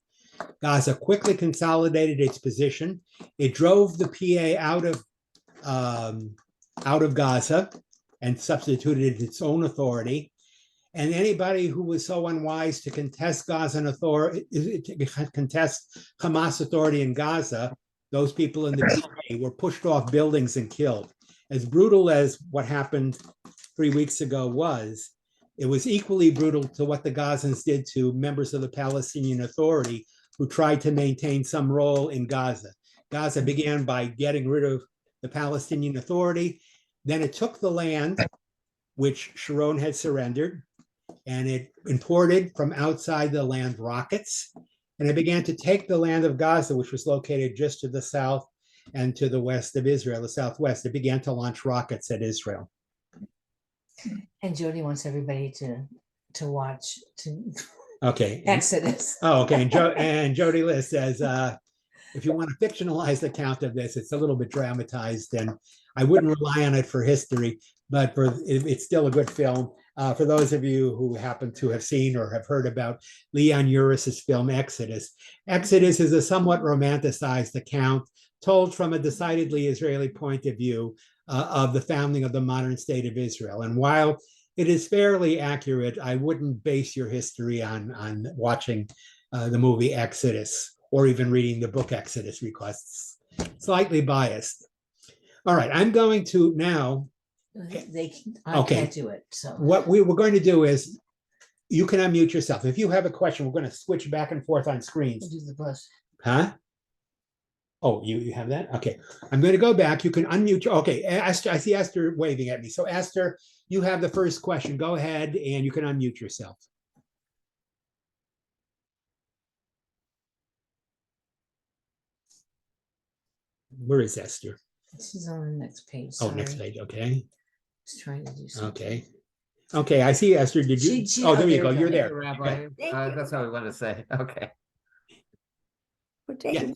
Gaza quickly consolidated its position. It drove the PA out of Gaza and substituted its own authority. And anybody who was so unwise to contest Gazan authority, to contest Hamas authority in Gaza, those people in the PA were pushed off buildings and killed. As brutal as what happened 3 weeks ago was, it was equally brutal to what the Gazans did to members of the Palestinian Authority who tried to maintain some role in Gaza. Gaza began by getting rid of the Palestinian Authority. Then it took the land, which Sharon had surrendered, and it imported from outside the land rockets. And it began to take the land of Gaza, which was located just to the south and to the west of Israel, the southwest. It began to launch rockets at Israel. And Jody wants everybody to watch Okay. Exodus. Oh, okay. And Jody Liz says, if you want a fictionalized account of this, it's a little bit dramatized, and I wouldn't rely on it for history, but it's still a good film. For those of you who happen to have seen or have heard about Leon Uris's film Exodus, Exodus is a somewhat romanticized account told from a decidedly Israeli point of view of the founding of the modern state of Israel. And while it is fairly accurate, I wouldn't base your history on watching the movie Exodus or even reading the book Exodus, because it's slightly biased. All right, I'm going to now. I can't do it. So what we're going to do is you can unmute yourself. If you have a question, we're going to switch back and forth on screens. do the bus. Huh? Oh, you have that? Okay. I'm going to go back. You can unmute. Okay. Esther, I see Esther waving at me. So Esther, you have the first question. Go ahead and you can unmute yourself. Where is Esther? She's on the next page. Oh, next page. Okay. Just trying to do something. Okay. Okay. I see Esther. Did you? Oh, there you go. You're there. Rabbi. That's what I want to say. Okay. Yeah.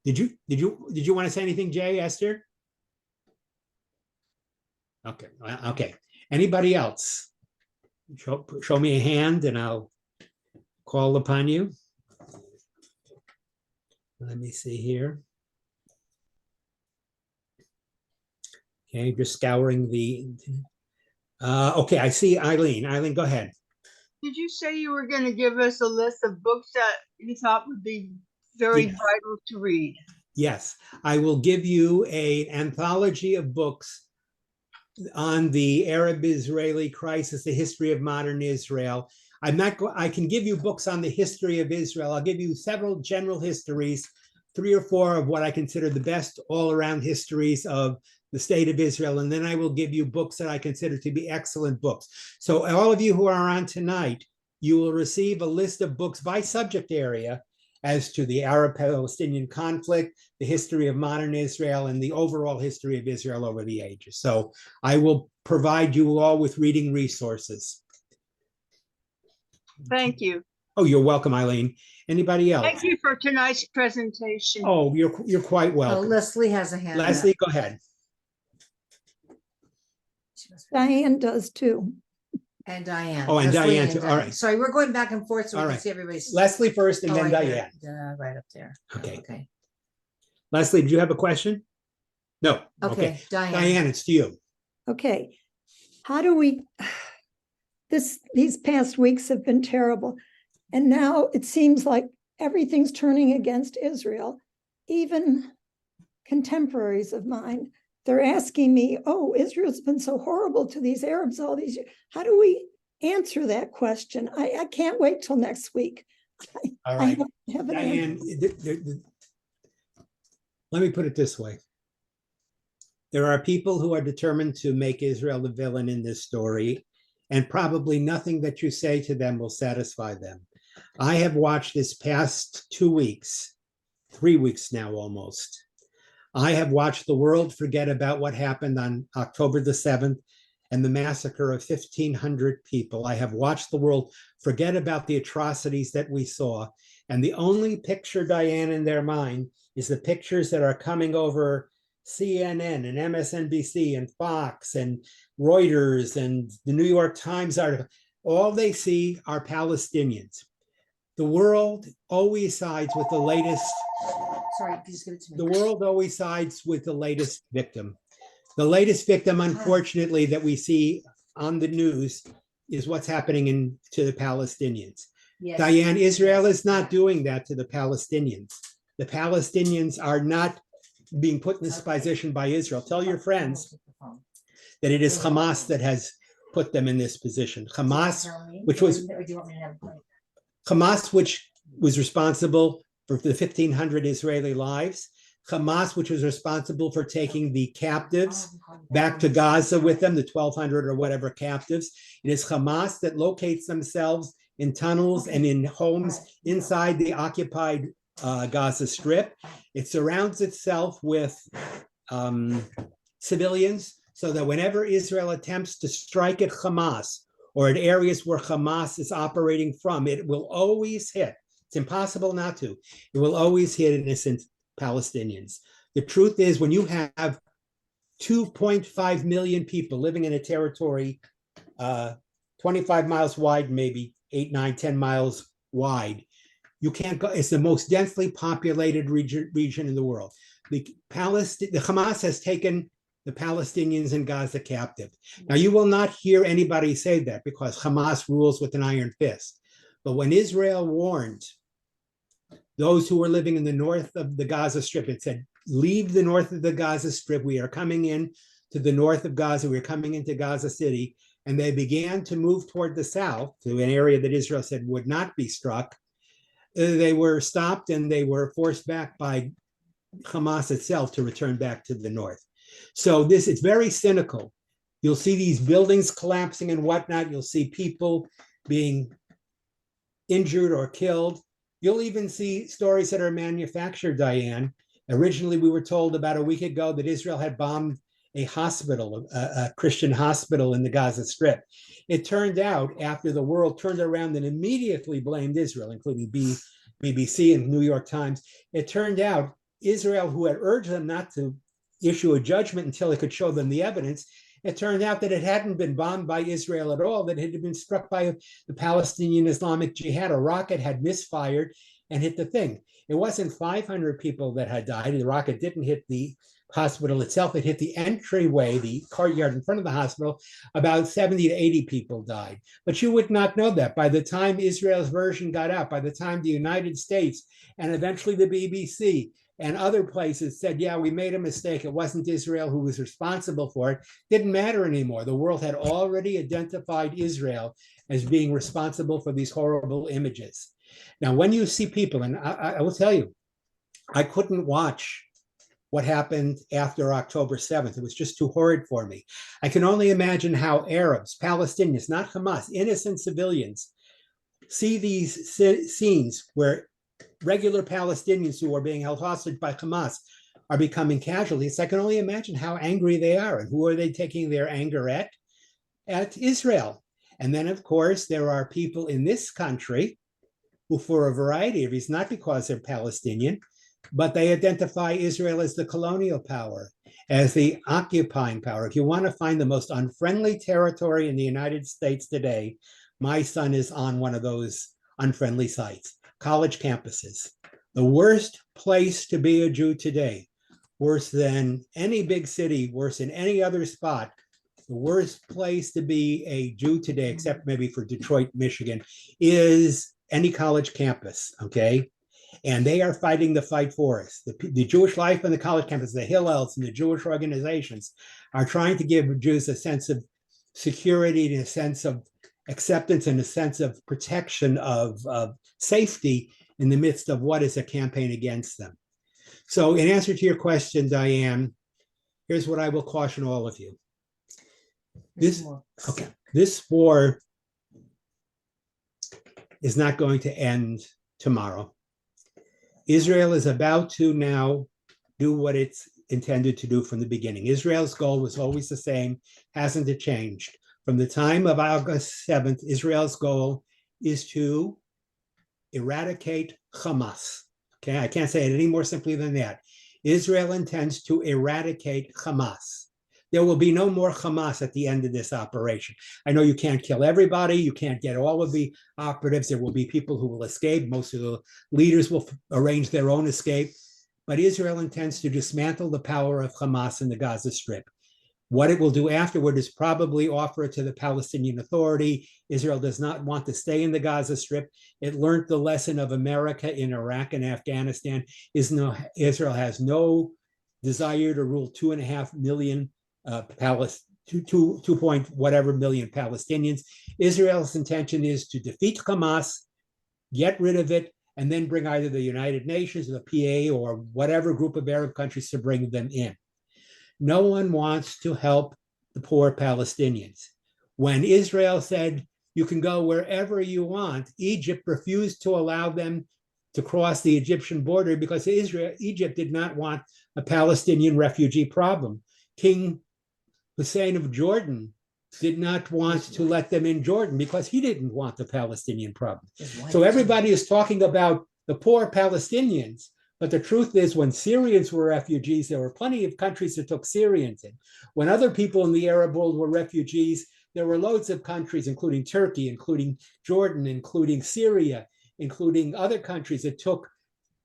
Did you want to say anything, Jay, Esther? Okay. Okay. Anybody else? Show me a hand and I'll call upon you. Let me see here. Okay, just scouring the. Okay, I see Eileen. Eileen, go ahead. Did you say you were going to give us a list of books that you thought would be very vital to read? Yes, I will give you an anthology of books on the Arab-Israeli crisis, the history of modern Israel. I can give you books on the history of Israel. I'll give you several general histories, 3 or 4 of what I consider the best all-around histories of the state of Israel. And then I will give you books that I consider to be excellent books. So all of you who are on tonight, you will receive a list of books by subject area as to the Arab-Palestinian conflict, the history of modern Israel, and the overall history of Israel over the ages. So I will provide you all with reading resources. Thank you. Oh, you're welcome, Eileen. Anybody else? Thank you for tonight's presentation. Oh, you're quite welcome. Leslie has a hand Leslie, up. go ahead. Diane does too. And Diane. Oh, and Leslie Diane too. All right. Sorry, we're going back and forth so we All can right. see everybody's. Leslie first and then right Diane. there. Right up there. Okay. Okay. Leslie, did you have a question? No. Okay. Diane. Diane, it's to you. Okay. How do we, these past weeks have been terrible. And now it seems like everything's turning against Israel. Even contemporaries of mine, they're asking me, oh, Israel's been so horrible to these Arabs all these years. How do we answer that question? I can't wait till next week. All right. I have an Diane, let me put it this way. There are people who are determined to make Israel the villain in this story, and probably nothing that you say to them will satisfy them. I have watched this past 2 weeks, 3 weeks now almost. I have watched the world forget about what happened on October the 7th and the massacre of 1,500 people. I have watched the world forget about the atrocities that we saw. And the only picture, Diane, in their mind is the pictures that are coming over CNN and MSNBC and Fox and Reuters and the New York Times article. All they see are Palestinians. The world always sides with the latest. Sorry, just give it to me. The world always sides with the latest victim. The latest victim, unfortunately, that we see on the news is what's happening to the Palestinians. Yes. Diane, Israel is not doing that to the Palestinians. The Palestinians are not being put in this position by Israel. Tell your friends that it is Hamas that has put them in this position. Hamas, which was Hamas, which was responsible for the 1,500 Israeli lives. Hamas, which was responsible for taking the captives back to Gaza with them, the 1,200 or whatever captives. It is Hamas that locates themselves in tunnels and in homes inside the occupied Gaza Strip. It surrounds itself with civilians so that whenever Israel attempts to strike at Hamas or at areas where Hamas is operating from, it will always hit. It's impossible not to. It will always hit innocent Palestinians. The truth is, when you have 2.5 million people living in a territory 25 miles wide, maybe 8, 9, 10 miles wide, you can't go. It's the most densely populated region in the world. The Hamas has taken the Palestinians in Gaza captive. Now, you will not hear anybody say that because Hamas rules with an iron fist. But when Israel warned those who were living in the north of the Gaza Strip, it said, leave the north of the Gaza Strip. We are coming in to the north of Gaza. We're coming into Gaza City. And they began to move toward the south to an area that Israel said would not be struck. They were stopped and they were forced back by Hamas itself to return back to the north. So it's very cynical. You'll see these buildings collapsing and whatnot. You'll see people being injured or killed. You'll even see stories that are manufactured, Diane. Originally, we were told about a week ago that Israel had bombed a hospital, a Christian hospital in the Gaza Strip. It turned out, after the world turned around and immediately blamed Israel, including BBC and New York Times, it turned out Israel, who had urged them not to issue a judgment until it could show them the evidence, it turned out that it hadn't been bombed by Israel at all, that it had been struck by the Palestinian Islamic Jihad. A rocket had misfired and hit the thing. It wasn't 500 people that had died. The rocket didn't hit the hospital itself. It hit the entryway, the courtyard in front of the hospital. About 70 to 80 people died. But you would not know that. By the time Israel's version got out, by the time the United States and eventually the BBC and other places said, yeah, we made a mistake, it wasn't Israel who was responsible for it, didn't matter anymore. The world had already identified Israel as being responsible for these horrible images. Now, when you see people, and I will tell you, I couldn't watch what happened after October 7th. It was just too horrid for me. I can only imagine how Arabs, Palestinians, not Hamas, innocent civilians, see these scenes where regular Palestinians who are being held hostage by Hamas are becoming casualties. I can only imagine how angry they are. And who are they taking their anger at? At Israel. And then, of course, there are people in this country who, for a variety of reasons, not because they're Palestinian, but they identify Israel as the colonial power, as the occupying power. If you want to find the most unfriendly territory in the United States today, my son is on one of those unfriendly sites, college campuses. The worst place to be a Jew today, worse than any big city, worse than any other spot, the worst place to be a Jew today, except maybe for Detroit, Michigan, is any college campus, okay? And they are fighting the fight for us. The Jewish life on the college campus, the Hillels and the Jewish organizations are trying to give Jews a sense of security and a sense of acceptance and a sense of protection, of safety in the midst of what is a campaign against them. So in answer to your question, Diane, here's what I will caution all of you. This war is not going to end tomorrow. Israel is about to now do what it's intended to do from the beginning. Israel's goal was always the same, hasn't it changed? From the time of August 7th, Israel's goal is to eradicate Hamas. Okay, I can't say it any more simply than that. Israel intends to eradicate Hamas. There will be no more Hamas at the end of this operation. I know you can't kill everybody. You can't get all of the operatives. There will be people who will escape. Most of the leaders will arrange their own escape. But Israel intends to dismantle the power of Hamas in the Gaza Strip. What it will do afterward is probably offer it to the Palestinian Authority. Israel does not want to stay in the Gaza Strip. It learned the lesson of America in Iraq and Afghanistan. Israel has no desire to rule 2.5 million 2 point whatever million Palestinians. Israel's intention is to defeat Hamas, get rid of it, and then bring either the United Nations or the PA or whatever group of Arab countries to bring them in. No one wants to help the poor Palestinians. When Israel said, you can go wherever you want, Egypt refused to allow them to cross the Egyptian border because Egypt did not want a Palestinian refugee problem. King Hussein of Jordan did not want to let them in Jordan because he didn't want the Palestinian problem. So everybody is talking about the poor Palestinians, but the truth is when Syrians were refugees, there were plenty of countries that took Syrians in. When other people in the Arab world were refugees, there were loads of countries, including Turkey, including Jordan, including Syria, including other countries that took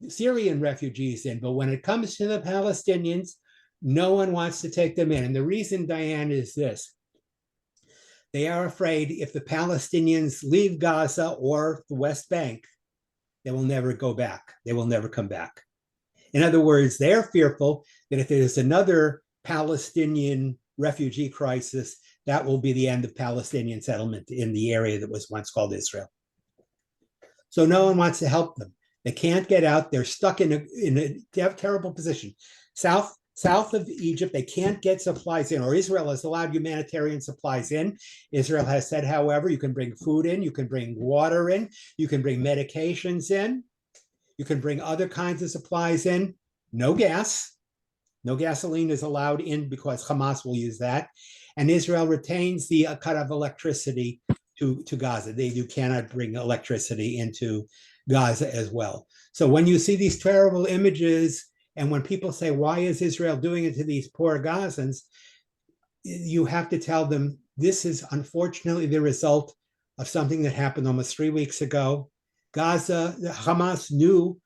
Syrian refugees in. But when it comes to the Palestinians, no one wants to take them in. And the reason, Diane, is this. They are afraid if the Palestinians leave Gaza or the West Bank, they will never go back. They will never come back. In other words, they're fearful that if there's another Palestinian refugee crisis, that will be the end of Palestinian settlement in the area that was once called Israel. So no one wants to help them. They can't get out. They're stuck in a terrible position. South of Egypt, they can't get supplies in, or Israel has allowed humanitarian supplies in. Israel has said, however, you can bring food in, you can bring water in, you can bring medications in, you can bring other kinds of supplies in. No gas. No gasoline is allowed in because Hamas will use that. And Israel retains the cut of electricity to Gaza. You cannot bring electricity into Gaza as well. So when you see these terrible images, and when people say, why is Israel doing it to these poor Gazans? You have to tell them this is unfortunately the result of something that happened almost 3 weeks ago. Hamas knew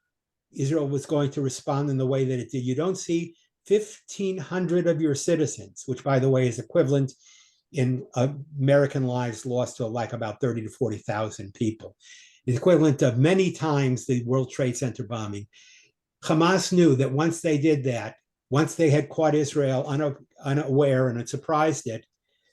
Israel was going to respond in the way that it did. You don't see 1,500 of your citizens, which by the way is equivalent in American lives lost to like about 30 to 40,000 people. The equivalent of many times the World Trade Center bombing. Hamas knew that once they did that, once they had caught Israel unaware and it surprised it,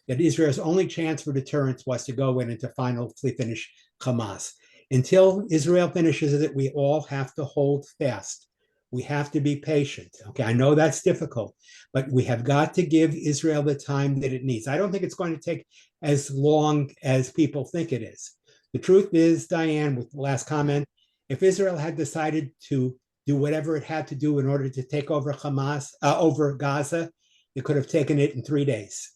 that Israel's only chance for deterrence was to go in and to finally finish Hamas. Until Israel finishes it, we all have to hold fast. We have to be patient. Okay, I know that's difficult, but we have got to give Israel the time that it needs. I don't think it's going to take as long as people think it is. The truth is, Diane, with the last comment, if Israel had decided to do whatever it had to do in order to take over Hamas, over Gaza, it could have taken it in 3 days.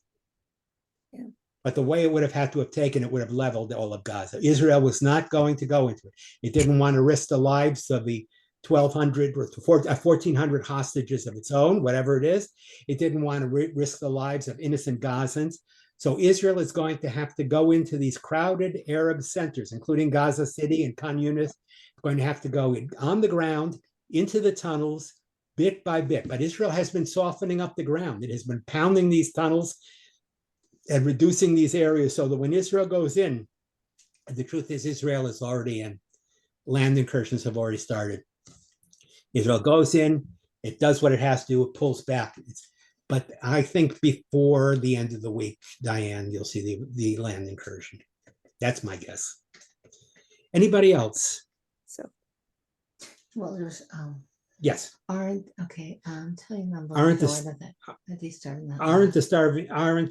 Yeah. But the way it would have had to have taken it would have leveled all of Gaza. Israel was not going to go into it. It didn't want to risk the lives of the 1,200 or 1,400 hostages of its own, whatever it is. It didn't want to risk the lives of innocent Gazans. So Israel is going to have to go into these crowded Arab centers, including Gaza City and Khan Yunis. It's going to have to go on the ground, into the tunnels, bit by bit. But Israel has been softening up the ground. It has been pounding these tunnels and reducing these areas so that when Israel goes in, the truth is Israel is already in. Land incursions have already started. Israel goes in, it does what it has to do, it pulls back. But I think before the end of the week, Diane, you'll see the land incursion. That's my guess. Anybody else? So Well, there's, Yes. aren't, okay, tell you number. Aren't the- Are they starting that? Aren't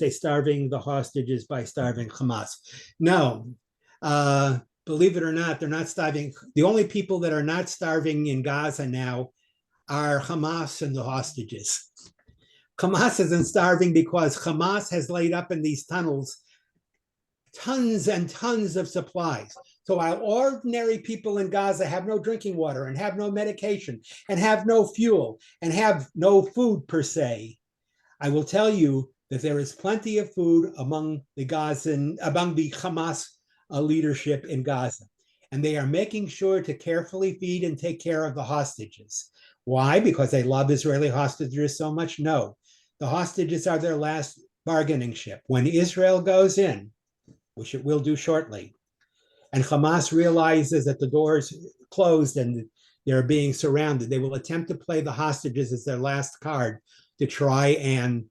they starving the hostages by starving Hamas? No. Believe it or not, they're not starving. The only people that are not starving in Gaza now are Hamas and the hostages. Hamas isn't starving because Hamas has laid up in these tunnels tons and tons of supplies. So while ordinary people in Gaza have no drinking water and have no medication and have no fuel and have no food per se, I will tell you that there is plenty of food among the Hamas leadership in Gaza. And they are making sure to carefully feed and take care of the hostages. Why? Because they love Israeli hostages so much? No. The hostages are their last bargaining chip. When Israel goes in, which it will do shortly, and Hamas realizes that the doors closed and they're being surrounded, they will attempt to play the hostages as their last card to try and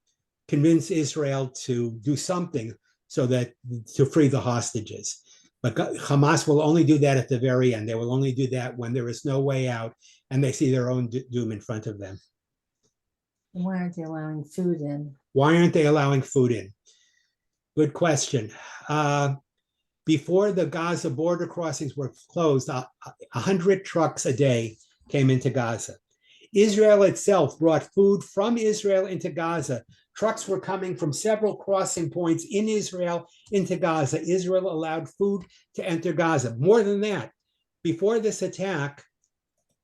convince Israel to do something so that to free the hostages. But Hamas will only do that at the very end. They will only do that when there is no way out and they see their own doom in front of them. Why aren't they allowing food in? Why aren't they allowing food in? Good question. Before the Gaza border crossings were closed, 100 trucks a day came into Gaza. Israel itself brought food from Israel into Gaza. Trucks were coming from several crossing points in Israel into Gaza. Israel allowed food to enter Gaza. More than that, before this attack,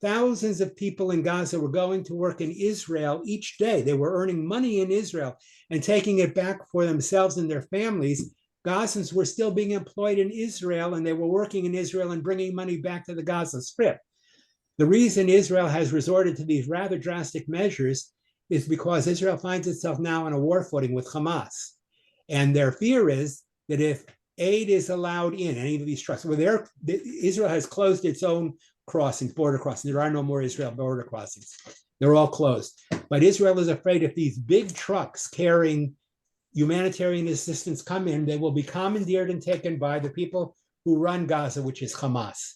thousands of people in Gaza were going to work in Israel each day. They were earning money in Israel and taking it back for themselves and their families. Gazans were still being employed in Israel, and they were working in Israel and bringing money back to the Gaza Strip. The reason Israel has resorted to these rather drastic measures is because Israel finds itself now on a war footing with Hamas. And their fear is that if aid is allowed in any of these trucks, Israel has closed its own crossings, border crossings. There are no more Israel border crossings. They're all closed. But Israel is afraid if these big trucks carrying humanitarian assistance come in, they will be commandeered and taken by the people who run Gaza, which is Hamas.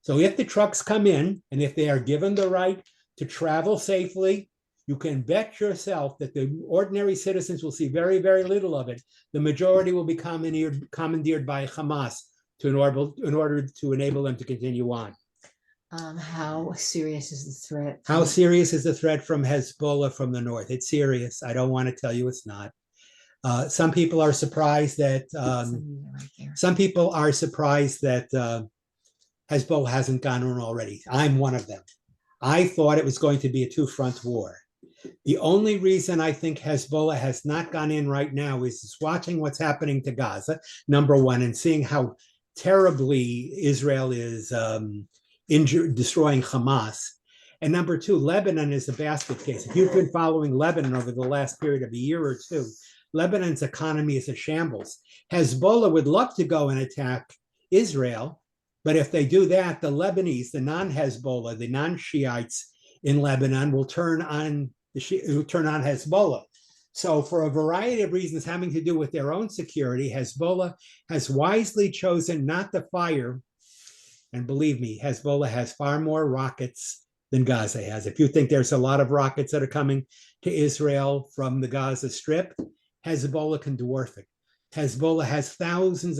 So if the trucks come in and if they are given the right to travel safely, you can bet yourself that the ordinary citizens will see very, very little of it. The majority will be commandeered by Hamas in order to enable them to continue on. How serious is the threat? How serious is the threat from Hezbollah from the north? It's serious. I don't want to tell you it's not. Some people are surprised that Hezbollah hasn't gone on already. I'm one of them. I thought it was going to be a two-front war. The only reason I think Hezbollah has not gone in right now is watching what's happening to Gaza, number one, and seeing how terribly Israel is destroying Hamas. And number two, Lebanon is a basket case. If you've been following Lebanon over the last period of a year or two, Lebanon's economy is a shambles. Hezbollah would love to go and attack Israel, but if they do that, the Lebanese, the non-Hezbollah, the non-Shiites in Lebanon will turn on Hezbollah. So for a variety of reasons having to do with their own security, Hezbollah has wisely chosen not to fire. And believe me, Hezbollah has far more rockets than Gaza has. If you think there's a lot of rockets that are coming to Israel from the Gaza Strip, Hezbollah can dwarf it. Hezbollah has thousands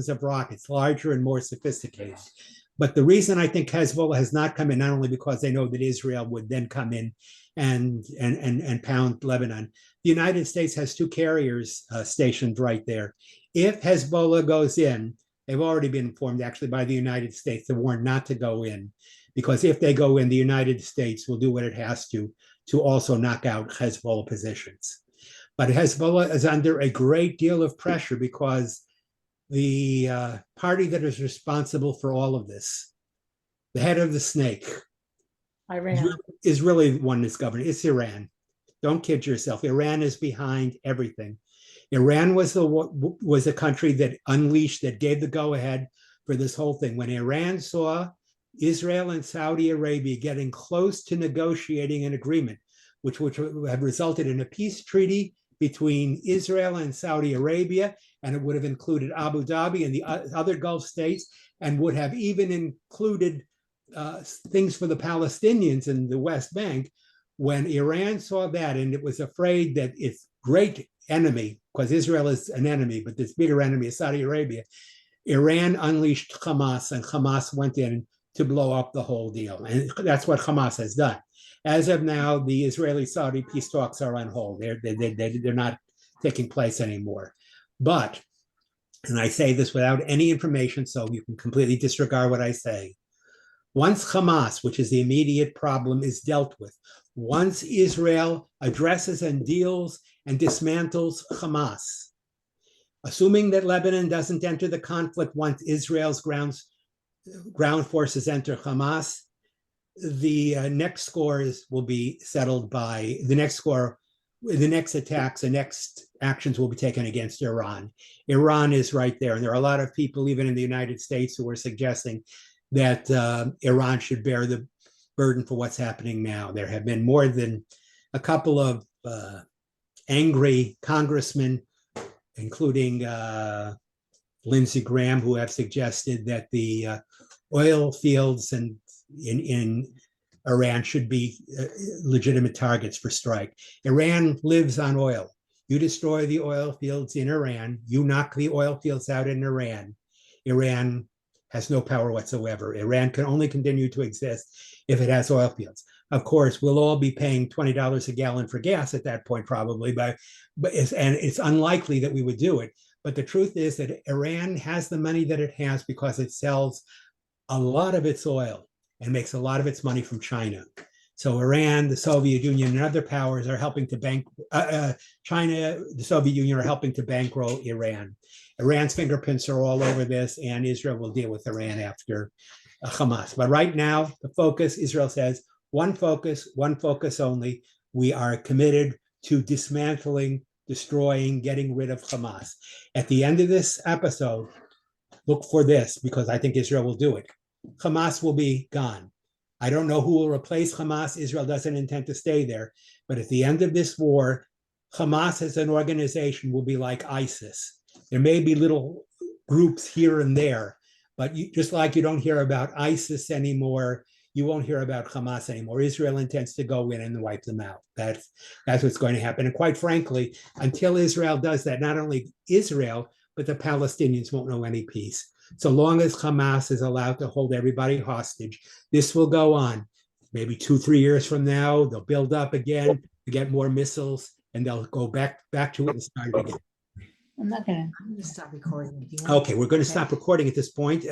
of rockets, larger and more sophisticated. But the reason I think Hezbollah has not come in, not only because they know that Israel would then come in and pound Lebanon, the United States has two carriers stationed right there. If Hezbollah goes in, they've already been informed actually by the United States to warn not to go in, because if they go in, the United States will do what it has to also knock out Hezbollah positions. But Hezbollah is under a great deal of pressure because the party that is responsible for all of this, the head of the snake, Iran is really one that's governing. It's Iran. Don't kid yourself. Iran is behind everything. Iran was a country that gave the go-ahead for this whole thing. When Iran saw Israel and Saudi Arabia getting close to negotiating an agreement, which would have resulted in a peace treaty between Israel and Saudi Arabia, and it would have included Abu Dhabi and the other Gulf states, and would have even included things for the Palestinians in the West Bank. When Iran saw that, and it was afraid that its great enemy, because Israel is an enemy, but this bigger enemy is Saudi Arabia, Iran unleashed Hamas, and Hamas went in to blow up the whole deal. And that's what Hamas has done. As of now, the Israeli-Saudi peace talks are on hold. They're not taking place anymore. But, and I say this without any information, so you can completely disregard what I say. Once Hamas, which is the immediate problem, is dealt with, once Israel addresses and deals and dismantles Hamas, assuming that Lebanon doesn't enter the conflict once Israel's ground forces enter Hamas, the next scores will be settled by the next attacks, the next actions will be taken against Iran. Iran is right there. And there are a lot of people, even in the United States, who are suggesting that Iran should bear the burden for what's happening now. There have been more than a couple of angry congressmen, including Lindsey Graham, who have suggested that the oil fields in Iran should be legitimate targets for strike. Iran lives on oil. You destroy the oil fields in Iran, you knock the oil fields out in Iran, Iran has no power whatsoever. Iran can only continue to exist if it has oil fields. Of course, we'll all be paying $20 a gallon for gas at that point, probably, and it's unlikely that we would do it. But the truth is that Iran has the money that it has because it sells a lot of its oil and makes a lot of its money from China. So Iran, the Soviet Union, and other powers are helping to China, the Soviet Union are helping to bankroll Iran. Iran's fingerprints are all over this, and Israel will deal with Iran after Hamas. But right now, the focus, Israel says, one focus only. We are committed to dismantling, destroying, getting rid of Hamas. At the end of this episode, look for this, because I think Israel will do it. Hamas will be gone. I don't know who will replace Hamas. Israel doesn't intend to stay there. But at the end of this war, Hamas as an organization will be like ISIS. There may be little groups here and there, but just like you don't hear about ISIS anymore, you won't hear about Hamas anymore. Israel intends to go in and wipe them out. That's what's going to happen. And quite frankly, until Israel does that, not only Israel, but the Palestinians won't know any peace. So long as Hamas is allowed to hold everybody hostage, this will go on. Maybe 2-3 years from now, they'll build up again to get more missiles, and they'll go back to it and start it again. I'm gonna stop recording. If you want. Okay, we're going to stop recording at this point.